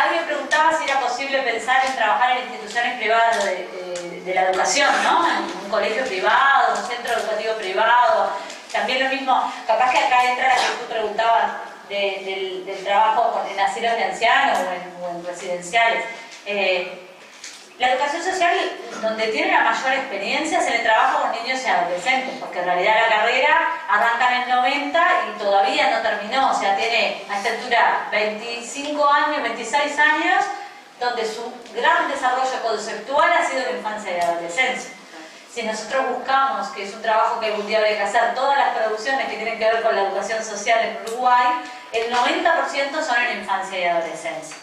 Alguien preguntaba si era posible pensar en trabajar en instituciones privadas de la educación, ¿no? En un colegio privado, un centro educativo privado. También lo mismo, capaz que acá entra la que tú preguntabas del trabajo en asilos de ancianos o en residenciales. La educación social, donde tiene la mayor experiencia, es en el trabajo con niños y adolescentes, porque en realidad la carrera arranca en el 90 y todavía no terminó, o sea, tiene a esta altura 25 años, 26 años, donde su gran desarrollo conceptual ha sido en la infancia y la adolescencia. Si nosotros buscamos, que es un trabajo que algún día habría que hacer, todas las producciones que tienen que ver con la educación social en Uruguay, el 90% son en la infancia y adolescencia.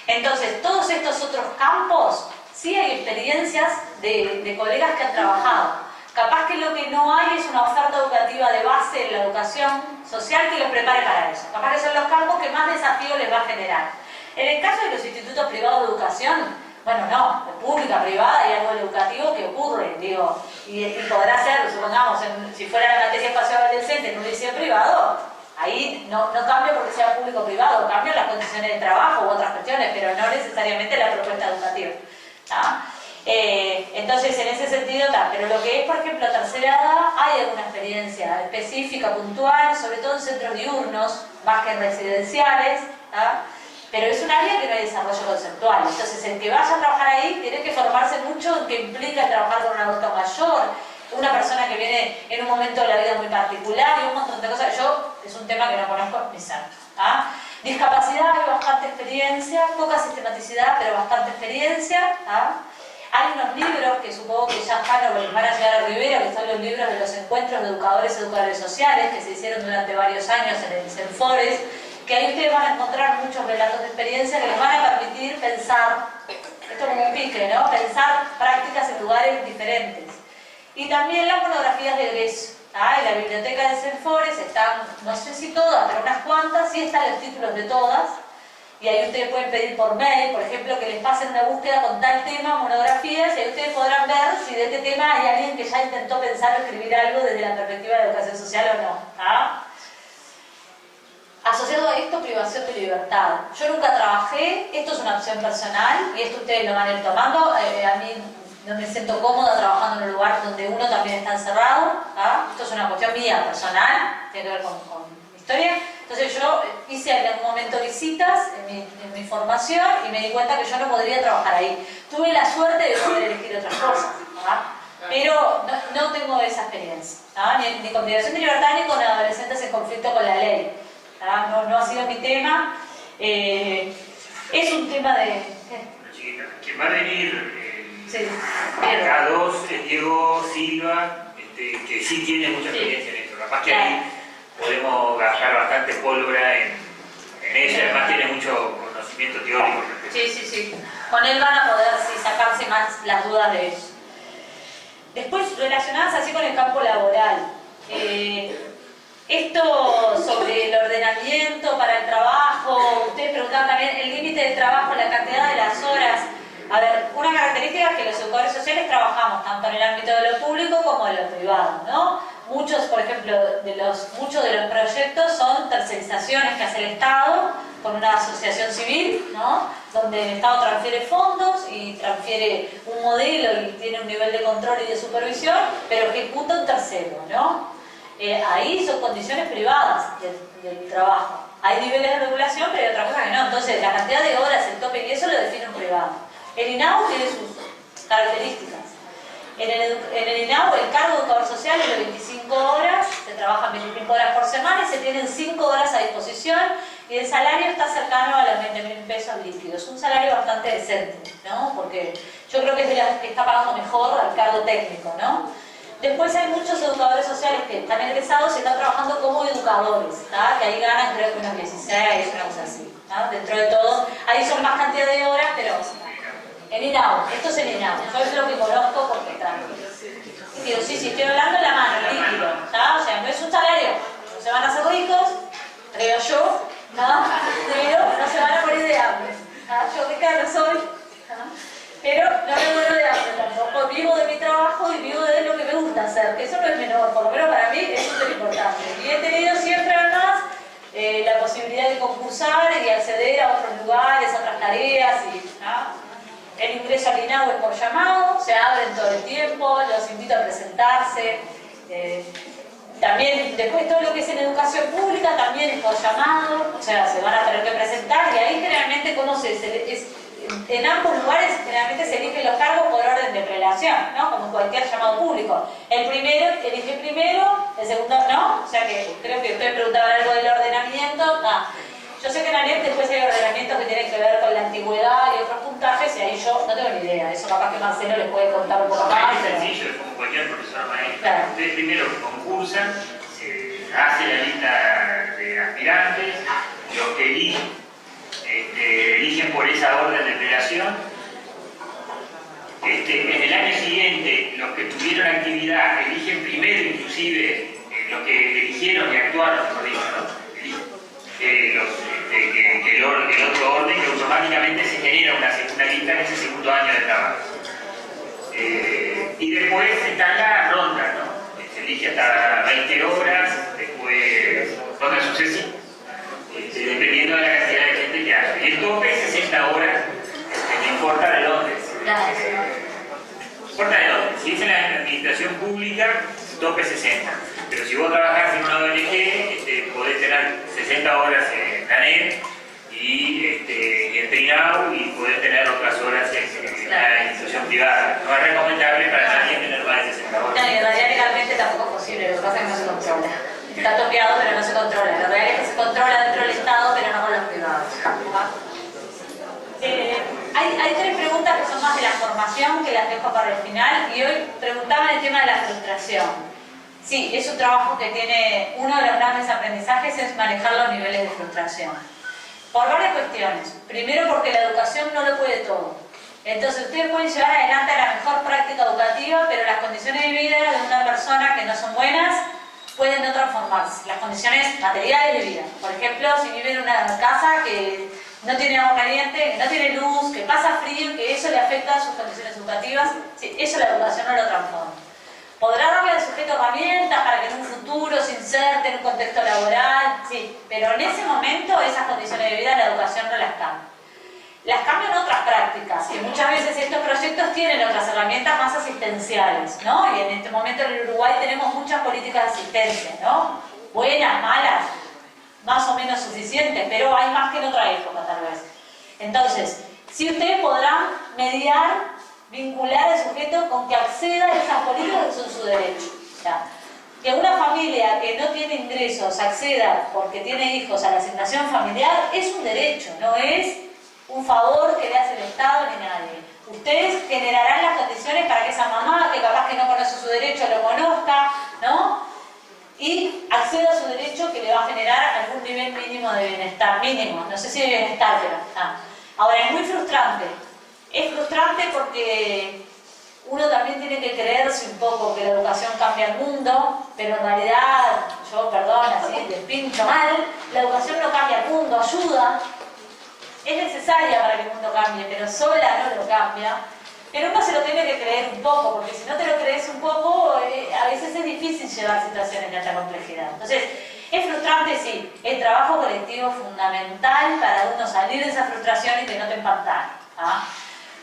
Entonces, todos estos otros campos, sí hay experiencias de colegas que han trabajado. Capaz que lo que no hay es una oferta educativa de base en la educación social que los prepare para eso. Capaz que son los campos que más desafío les va a generar. En el caso de los institutos privados de educación, bueno, no, pública, privada, hay algo educativo que ocurre, digo, y podrá ser, supongamos, si fuera la materia espacio adolescente en un liceo privado, ahí no cambia porque sea público o privado, cambian las condiciones de trabajo u otras cuestiones, pero no necesariamente la propuesta educativa. Entonces, en ese sentido, pero lo que es, por ejemplo, tercera edad, hay alguna experiencia específica, puntual, sobre todo en centros diurnos, más que en residenciales, pero es un área que no hay desarrollo conceptual. Entonces, el que vaya a trabajar ahí tiene que formarse mucho en qué implica trabajar con un adulto mayor, una persona que viene en un momento de la vida muy particular y un montón de cosas. Yo, es un tema que no conozco ni cerca. Discapacidad, hay bastante experiencia, poca sistematicidad, pero bastante experiencia. Hay unos libros que supongo que ya están o les van a llegar a Rivera, que son los libros de los encuentros de educadores y educadores sociales, que se hicieron durante varios años en el CENFORES, que ahí ustedes van a encontrar muchos relatos de experiencia que les van a permitir pensar, esto como un pique, ¿no? Pensar prácticas en lugares diferentes. Y también las monografías de egreso. En la biblioteca de CENFORES están, no sé si todas, pero unas cuantas, sí están los títulos de todas. Y ahí ustedes pueden pedir por mail, por ejemplo, que les pasen una búsqueda con tal tema, monografías, y ahí ustedes podrán ver si de este tema hay alguien que ya intentó pensar o escribir algo desde la perspectiva de la educación social o no. Asociado a esto, privación de libertad. Yo nunca trabajé, esto es una opción personal, y esto ustedes lo van a ir tomando. A mí no me siento cómoda trabajando en un lugar donde uno también está encerrado. Esto es una cuestión mía, personal, tiene que ver con mi historia. Entonces yo hice en algún momento visitas en mi formación y me di cuenta que yo no podría trabajar ahí. Tuve la suerte de poder elegir otras cosas, pero no tengo esa experiencia, ni con privación de libertad ni con adolescentes en conflicto con la ley. No ha sido mi tema. Es un tema de... Que va a venir sí, acá dos, Diego Silva, que sí tiene mucha experiencia en esto. Capaz que ahí podemos gastar bastante pólvora en ella, además tiene mucho conocimiento teórico. Sí. Con él van a poder sacarse más las dudas de eso. Después, relacionadas así con el campo laboral. Esto sobre el ordenamiento para el trabajo, ustedes preguntaban también el límite de trabajo, la cantidad de las horas. A ver, una característica es que los educadores sociales trabajamos tanto en el ámbito de lo público como de lo privado, ¿no? Muchos, por ejemplo, muchos de los proyectos son tercerizaciones que hace el Estado con una asociación civil, ¿no? Donde el Estado transfiere fondos y transfiere un modelo y tiene un nivel de control y de supervisión, pero ejecuta un tercero, ¿no? Ahí son condiciones privadas del trabajo. Hay niveles de regulación, pero hay otras cosas que no. Entonces, la cantidad de horas, el tope y eso lo define un privado. El INAU tiene sus características. En el INAU, el cargo de educador social es de 25 horas, se trabajan 25 horas por semana y se tienen 5 horas a disposición y el salario está cercano a los 20.000 pesos líquidos. Un salario bastante decente, ¿no? Porque yo creo que es de las que está pagando mejor al cargo técnico, ¿no? Después hay muchos educadores sociales que están egresados y están trabajando como educadores, que ahí ganan creo que unos 16, una cosa así. Dentro de todo, ahí son más cantidad de horas, pero en INAU, esto es en INAU, yo es lo que conozco porque está. Digo, sí, estoy hablando en la mano, líquido, o sea, no es un salario, no se van a hacer ricos, creo yo, pero no se van a morir de hambre. Yo rica no soy, pero no me muero de hambre tampoco, vivo de mi trabajo y vivo de lo que me gusta hacer, que eso no es menor, por lo menos para mí es súper importante. Y he tenido siempre además la posibilidad de concursar y acceder a otros lugares, a otras tareas. El ingreso al INAU es por llamado, se abren todo el tiempo, los invito a presentarse. También, después todo lo que es en educación pública también es por llamado, o sea, se van a tener que presentar y ahí generalmente en ambos lugares generalmente se eligen los cargos por orden de prelación, ¿no? Como cualquier llamado público. El primero elige primero, el segundo no, o sea que creo que ustedes preguntaban algo del ordenamiento. Yo sé que en ANEP después hay ordenamientos que tienen que ver con la antigüedad y otros puntajes y ahí yo no tengo ni idea, eso capaz que Marcelo les puede contar un poco más. Es sencillo, es como cualquier profesor maestro. Claro. Ustedes primero concursan, se hace la lista de aspirantes, los que eligen por esa orden de prelación. En el año siguiente, los que tuvieron actividad eligen primero, inclusive los que eligieron y actuaron, mejor dicho, ¿no? Los que el otro orden, que automáticamente se genera una segunda lista en ese segundo año de trabajo. Y después están las rondas, ¿no? Se elige hasta 20 horas, después rondas sucesivas, dependiendo de la cantidad de gente que haya. Y el tope es 60 horas, no importa de dónde. No importa de dónde. Si es en la administración pública, tope 60. Pero si vos trabajás en una ONG, podés tener 60 horas en ANET y en Trinau y podés tener otras horas en la institución privada. No es recomendable para nadie tener más de 60 horas. No, y en realidad legalmente tampoco es posible, lo que pasa es que no se controla. Está topeado pero no se controla. Lo real es que se controla dentro del Estado pero no con los privados. Hay tres preguntas que son más de la formación que las dejo para el final y hoy preguntaban el tema de la frustración. Sí, es un trabajo que tiene, uno de los grandes aprendizajes es manejar los niveles de frustración. Por varias cuestiones. Primero porque la educación no lo puede todo. Entonces ustedes pueden llevar adelante la mejor práctica educativa, pero las condiciones de vida de una persona que no son buenas pueden no transformarse. Las condiciones materiales de vida. Por ejemplo, si vive en una casa que no tiene agua caliente, que no tiene luz, que pasa frío, que eso le afecta a sus condiciones educativas, sí, eso la educación no lo transforma. Podrá darle al sujeto herramientas para que en un futuro se inserte en un contexto laboral, sí, pero en ese momento esas condiciones de vida la educación no las cambia. Las cambian otras prácticas, y muchas veces estos proyectos tienen otras herramientas más asistenciales, ¿no? Y en este momento en el Uruguay tenemos muchas políticas de asistencia, ¿no? Buenas, malas, más o menos suficientes, pero hay más que en otra época tal vez. Entonces, si ustedes podrán mediar, vincular al sujeto con que acceda a esas políticas que son su derecho. O sea, que una familia que no tiene ingresos acceda porque tiene hijos a la asignación familiar es un derecho, no es un favor que le hace el Estado ni nadie. Ustedes generarán las condiciones para que esa mamá, que capaz que no conoce su derecho, lo conozca, ¿no? Y acceda a su derecho que le va a generar algún nivel mínimo de bienestar, mínimo, no sé si de bienestar, pero ahora es muy frustrante. Es frustrante porque uno también tiene que creerse un poco que la educación cambia el mundo, pero en realidad, yo perdón, así les pincho mal, la educación no cambia el mundo, ayuda, es necesaria para que el mundo cambie, pero sola no lo cambia. Pero uno se lo tiene que creer un poco, porque si no te lo crees un poco, a veces es difícil llevar situaciones de alta complejidad. Entonces, es frustrante, sí, el trabajo colectivo es fundamental para uno salir de esa frustración y que no te empantane.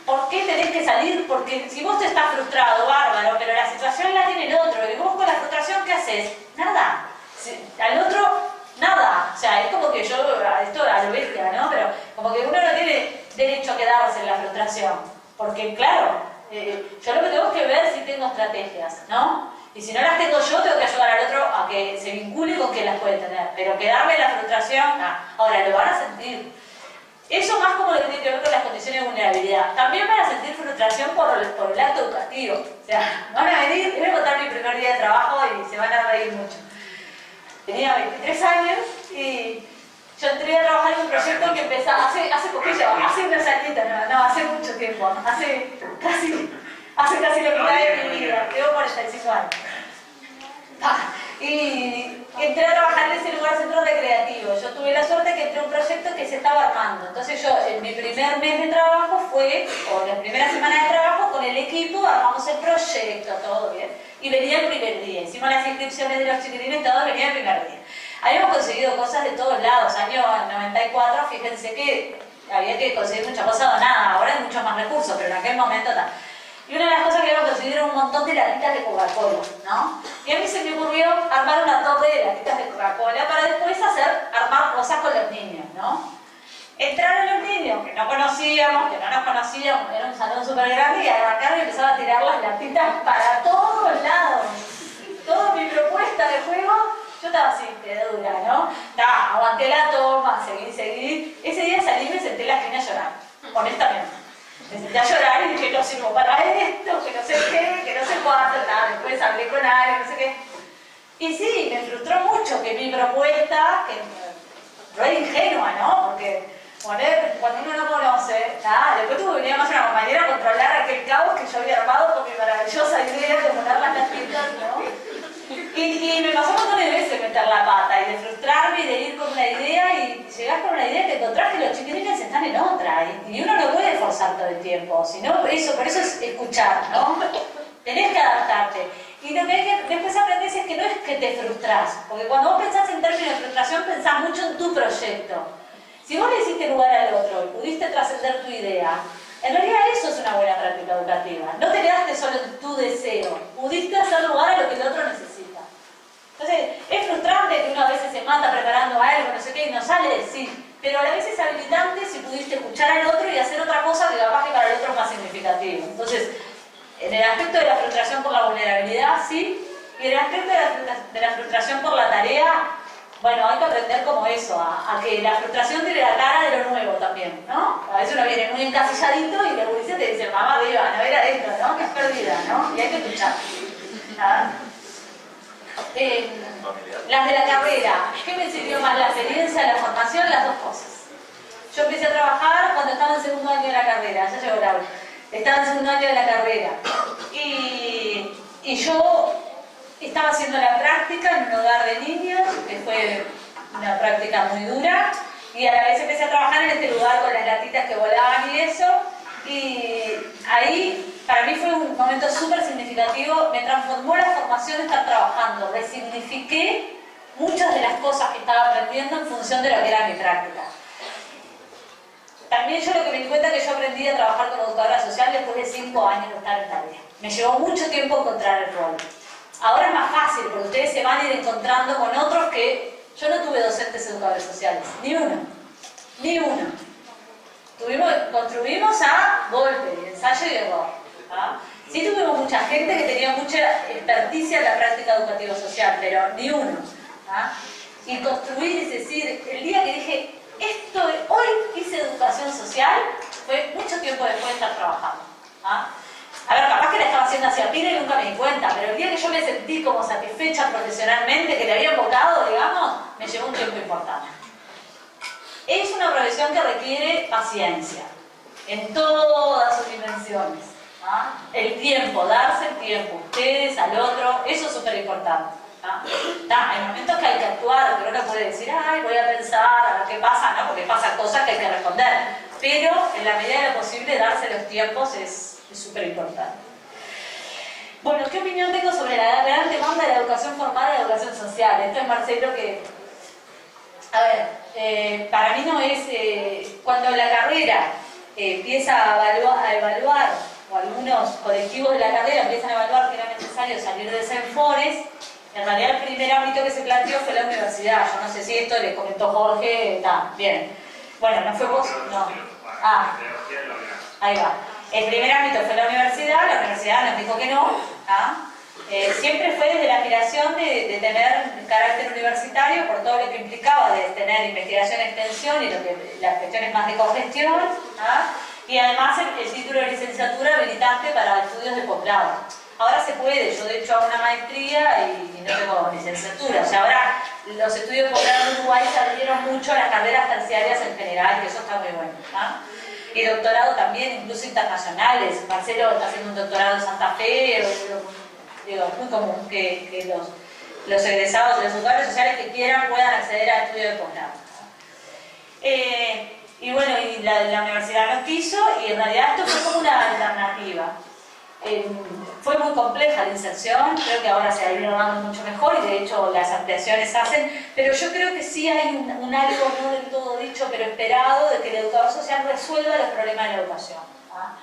¿Por qué tenés que salir? Porque si vos te estás frustrado, bárbaro, pero la situación la tiene el otro, y vos con la frustración, ¿qué haces? Nada. Al otro, nada. O sea, es como que yo, esto a lo bestia, ¿no? Pero como que uno no tiene derecho a quedarse en la frustración. Porque, claro, yo lo que tengo es que ver si tengo estrategias, ¿no? Y si no las tengo yo, tengo que ayudar al otro a que se vincule con quien las puede tener. Pero quedarme en la frustración, ahora lo van a sentir. Eso más como lo que tiene que ver con las condiciones de vulnerabilidad. También van a sentir frustración por el acto educativo. O sea, van a venir, voy a contar mi primer día de trabajo y se van a reír mucho. Tenía 23 años y yo entré a trabajar en un proyecto que empezaba hace poquillo, hace unos añitos, no, hace mucho tiempo, hace casi la mitad de mi vida, tengo 45 años. Y entré a trabajar en ese lugar centro recreativo. Yo tuve la suerte que entré a un proyecto que se estaba armando. Entonces yo, en mi primer mes de trabajo o la primera semana de trabajo, con el equipo armamos el proyecto, todo bien. Y venía el primer día. Hicimos las inscripciones de los chiquilines, todo venía el primer día. Habíamos conseguido cosas de todos lados. Año 94, fíjense que había que conseguir muchas cosas donadas. Ahora hay muchos más recursos, pero en aquel momento está. Y una de las cosas que habíamos conseguido era un montón de latitas de Coca-Cola, ¿no? Y a mí se me ocurrió armar una torre de latitas de Coca-Cola para después armar cosas con los niños, ¿no? Entraron los niños que no conocíamos, que no nos conocíamos, era un salón súper grande y arrancaron y empezaba a tirar las latitas para todos lados. Toda mi propuesta de juego, yo estaba así, de dura, ¿no? Aguanté la toma, seguí. Ese día salí y me senté en la esquina a llorar, honestamente. Me senté a llorar y dije, no sirvo para esto, que no sé qué, que no sé cuánto, después hablé con alguien, no sé qué. Y sí, me frustró mucho que mi propuesta, que no era ingenua, ¿no? Porque cuando uno no conoce, después tuve que venir más una compañera a controlar aquel caos que yo había armado con mi maravillosa idea de poner las latitas, ¿no? Y me pasó un montón de veces meter la pata y de frustrarme y de ir con una idea y llegar con una idea que encontrás que vos, sino eso, por eso es escuchar, ¿no? Tenés que adaptarte. Y lo que hay que después aprendes es que no es que te frustrás, porque cuando vos pensás en términos de frustración, pensás mucho en tu proyecto. Si vos le hiciste lugar al otro y pudiste trascender tu idea, en realidad eso es una buena práctica educativa. No te quedaste solo en tu deseo, pudiste hacer lugar a lo que el otro necesita. Entonces, es frustrante que uno a veces se mata preparando algo, no sé qué, y no sale, sí, pero a la vez es habilitante si pudiste escuchar al otro y hacer otra cosa que capaz que para el otro es más significativo. Entonces, en el aspecto de la frustración por la vulnerabilidad, sí, y en el aspecto de la frustración por la tarea, bueno, hay que aprender como eso, a que la frustración tiene la cara de lo nuevo también, ¿no? A veces uno viene muy encasilladito y la policía te dice, mamá, arriba, no era esto, ¿no? Que es perdida, ¿no? Y hay que escuchar. ¿Ah? Las de la carrera, ¿qué me sirvió más? La experiencia, la formación, las dos cosas. Yo empecé a trabajar cuando estaba en segundo año de la carrera, ya llegó Laura. Estaba en segundo año de la carrera. Y yo estaba haciendo la práctica en un hogar de niños, que fue una práctica muy dura, y a la vez empecé a trabajar en este lugar con las latitas que volaban y eso, y ahí para mí fue un momento súper significativo, me transformó la formación de estar trabajando, resignifiqué muchas de las cosas que estaba aprendiendo en función de lo que era mi práctica. También yo lo que me di cuenta es que yo aprendí a trabajar como educadora social después de 5 años de estar en tarea. Me llevó mucho tiempo encontrar el rol. Ahora es más fácil, porque ustedes se van a ir encontrando con otros que... Yo no tuve docentes educadores sociales, ni uno. Construimos a golpe, ensayo y error. ¿Ah? Sí tuvimos mucha gente que tenía mucha experticia en la práctica educativa social, pero ni uno. ¿Ah? Y construir, es decir, el día que dije, hoy hice educación social, fue mucho tiempo después de estar trabajando. ¿Ah? A ver, capaz que la estaba haciendo hacia pila y nunca me di cuenta, pero el día que yo me sentí como satisfecha profesionalmente, que le había enfocado, digamos, me llevó un tiempo importante. Es una profesión que requiere paciencia, en todas sus dimensiones. ¿Ah? El tiempo, darse el tiempo, ustedes, al otro, eso es súper importante. Hay momentos que hay que actuar, que uno no puede decir, ay, voy a pensar, a ver qué pasa, ¿no? Porque pasan cosas que hay que responder. Pero en la medida de lo posible, darse los tiempos es súper importante. Bueno, ¿qué opinión tengo sobre la gran demanda de la educación formal y la educación social? Esto es Marcelo que... A ver, para mí no es... cuando la carrera empieza a evaluar, o algunos colectivos de la carrera empiezan a evaluar que era necesario salir de Senfores, en realidad el primer ámbito que se planteó fue la universidad. Yo no sé si esto les comentó Jorge, está bien. Bueno, ¿no fue vos? No. Ah, ahí va. El primer ámbito fue la universidad nos dijo que no. ¿Ah? Siempre fue desde la aspiración de tener carácter universitario por todo lo que implicaba de tener investigación, extensión y las cuestiones más de cogestión. ¿Ah? Y además el título de licenciatura habilitante para estudios de posgrado. Ahora se puede, yo de hecho hago una maestría y no tengo licenciatura. O sea, ahora los estudios de posgrado en Uruguay se abrieron mucho a las carreras terciarias en general, que eso está muy bueno. ¿Ah? Y doctorado también, incluso internacionales. Marcelo está haciendo un doctorado en Santa Fe, digo, es muy común que los egresados de los educadores sociales que quieran puedan acceder a estudios de posgrado. Y bueno, y la universidad no quiso, y en realidad esto fue como una alternativa. Fue muy compleja la inserción, creo que ahora se ha ido dando mucho mejor y de hecho las ampliaciones hacen, pero yo creo que sí hay un algo no del todo dicho pero esperado de que el educador social resuelva los problemas de la educación. ¿Ah?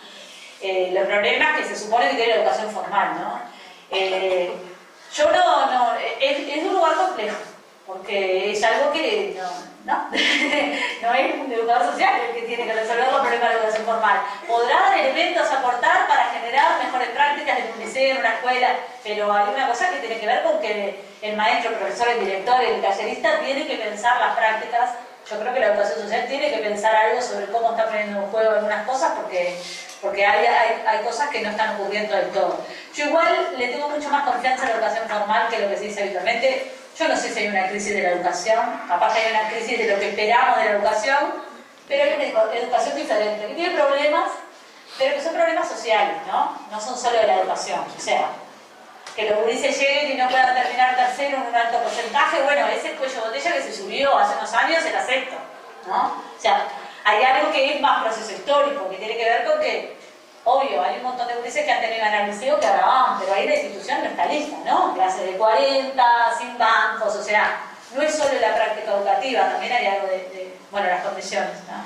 Los problemas que se supone que tiene la educación formal, ¿no? Yo no es un lugar complejo, porque es algo que no es un educador social el que tiene que resolver los problemas de la educación formal. Podrá dar elementos a aportar para generar mejores prácticas en un liceo, en una escuela, pero hay una cosa que tiene que ver con que el maestro, el profesor, el director, el tallerista tiene que pensar las prácticas. Yo creo que la educación social tiene que pensar algo sobre cómo está poniendo en juego algunas cosas porque hay cosas que no están ocurriendo del todo. Yo igual le tengo mucho más confianza a la educación formal que lo que se dice habitualmente. Yo no sé si hay una crisis de la educación, capaz que hay una crisis de lo que esperamos de la educación, pero hay una educación diferente, que tiene problemas, pero que son problemas sociales, ¿no? No son solo de la educación. O sea, que los gurises lleguen y no puedan terminar tercero en un alto porcentaje, bueno, ese cuello de botella que se subió hace unos años el acepto, ¿no? O sea, hay algo que es más proceso histórico, que tiene que ver con que Obvio, hay un montón de gurises que han tenido en el liceo que ahora van, pero ahí la institución no está lista, ¿no? Clases de 40, sin bancos, o sea, no es solo la práctica educativa, también hay algo bueno, las condiciones, ¿no?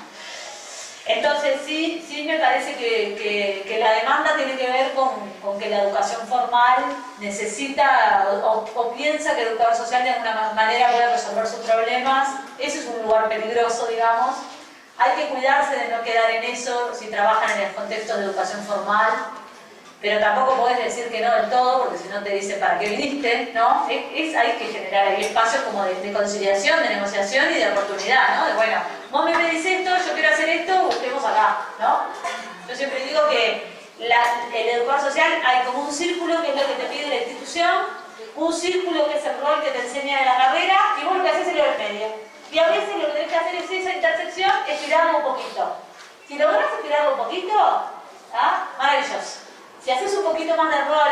Entonces sí me parece que la demanda tiene que ver con que la educación formal necesita o piensa que el educador social de alguna manera puede resolver sus problemas. Ese es un lugar peligroso, digamos. Hay que cuidarse de no quedar en eso si trabajan en el contexto de educación formal, pero tampoco podés decir que no del todo, porque si no te dicen para qué viniste, ¿no? Hay que generar ahí espacios como de conciliación, de negociación y de oportunidad, ¿no? De bueno, vos me pedís esto, yo quiero hacer esto, busquemos acá, ¿no? Yo siempre digo que el educador social hay como un círculo que es lo que te pide la institución, un círculo que es el rol que te enseña de la carrera, y vos lo que haces es lo del medio. Y a veces lo que tenés que hacer es esa intersección, estirarlo un poquito. Si lográs estirarlo un poquito, ¿ah? Maravilloso. Si haces un poquito más de rol,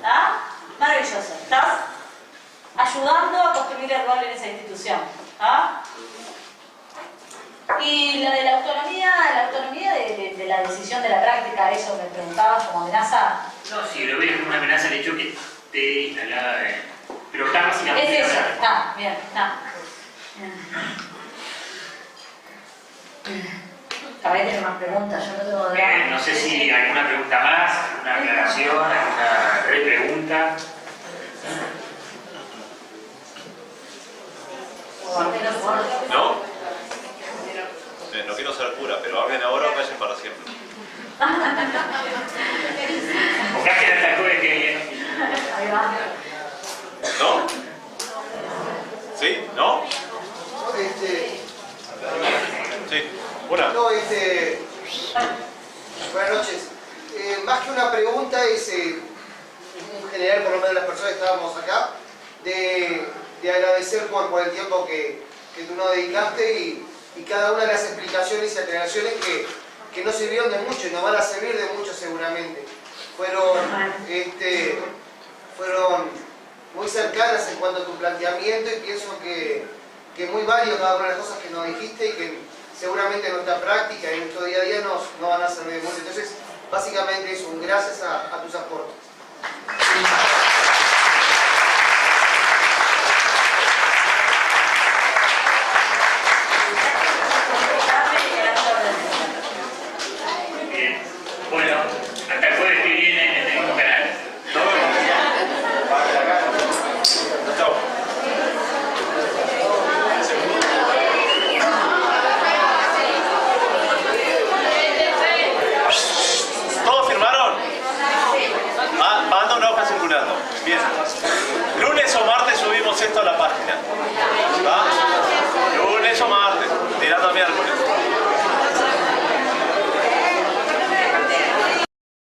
¿ah? Maravilloso. Estás ayudando a construir el rol en esa institución. ¿Ah? Y lo de la autonomía de la decisión de la práctica, eso me preguntabas como amenaza. No, si lo veo como una amenaza el hecho que esté instalada, pero está básicamente... Es eso, está, bien, está. Cabé tiene más preguntas, yo no tengo drama. No sé si alguna pregunta más, una aclaración, alguna repregunta. ¿No? No quiero ser cura, pero hablen ahora o callen para siempre. O callen hasta el jueves que viene. Ahí va. ¿No? ¿Sí? ¿No? Sí. Una. No, buenas noches. Más que una pregunta es, en general, por lo menos las personas que estábamos acá, de agradecer por el tiempo que tú nos dedicaste y cada una de las explicaciones y aclaraciones que no sirvieron de mucho y nos van a servir de mucho seguramente. Fueron muy cercanas en cuanto a tu planteamiento y pienso que muy válido cada una de las cosas que nos dijiste y que seguramente en nuestra práctica y en nuestro día a día nos van a servir de mucho. Entonces, básicamente es un gracias a tus aportes. Bueno, hasta el jueves que viene en el mismo canal. Chao. ¿Todos firmaron? Manda una hoja circulando. Bien. Lunes o martes subimos esto a la página.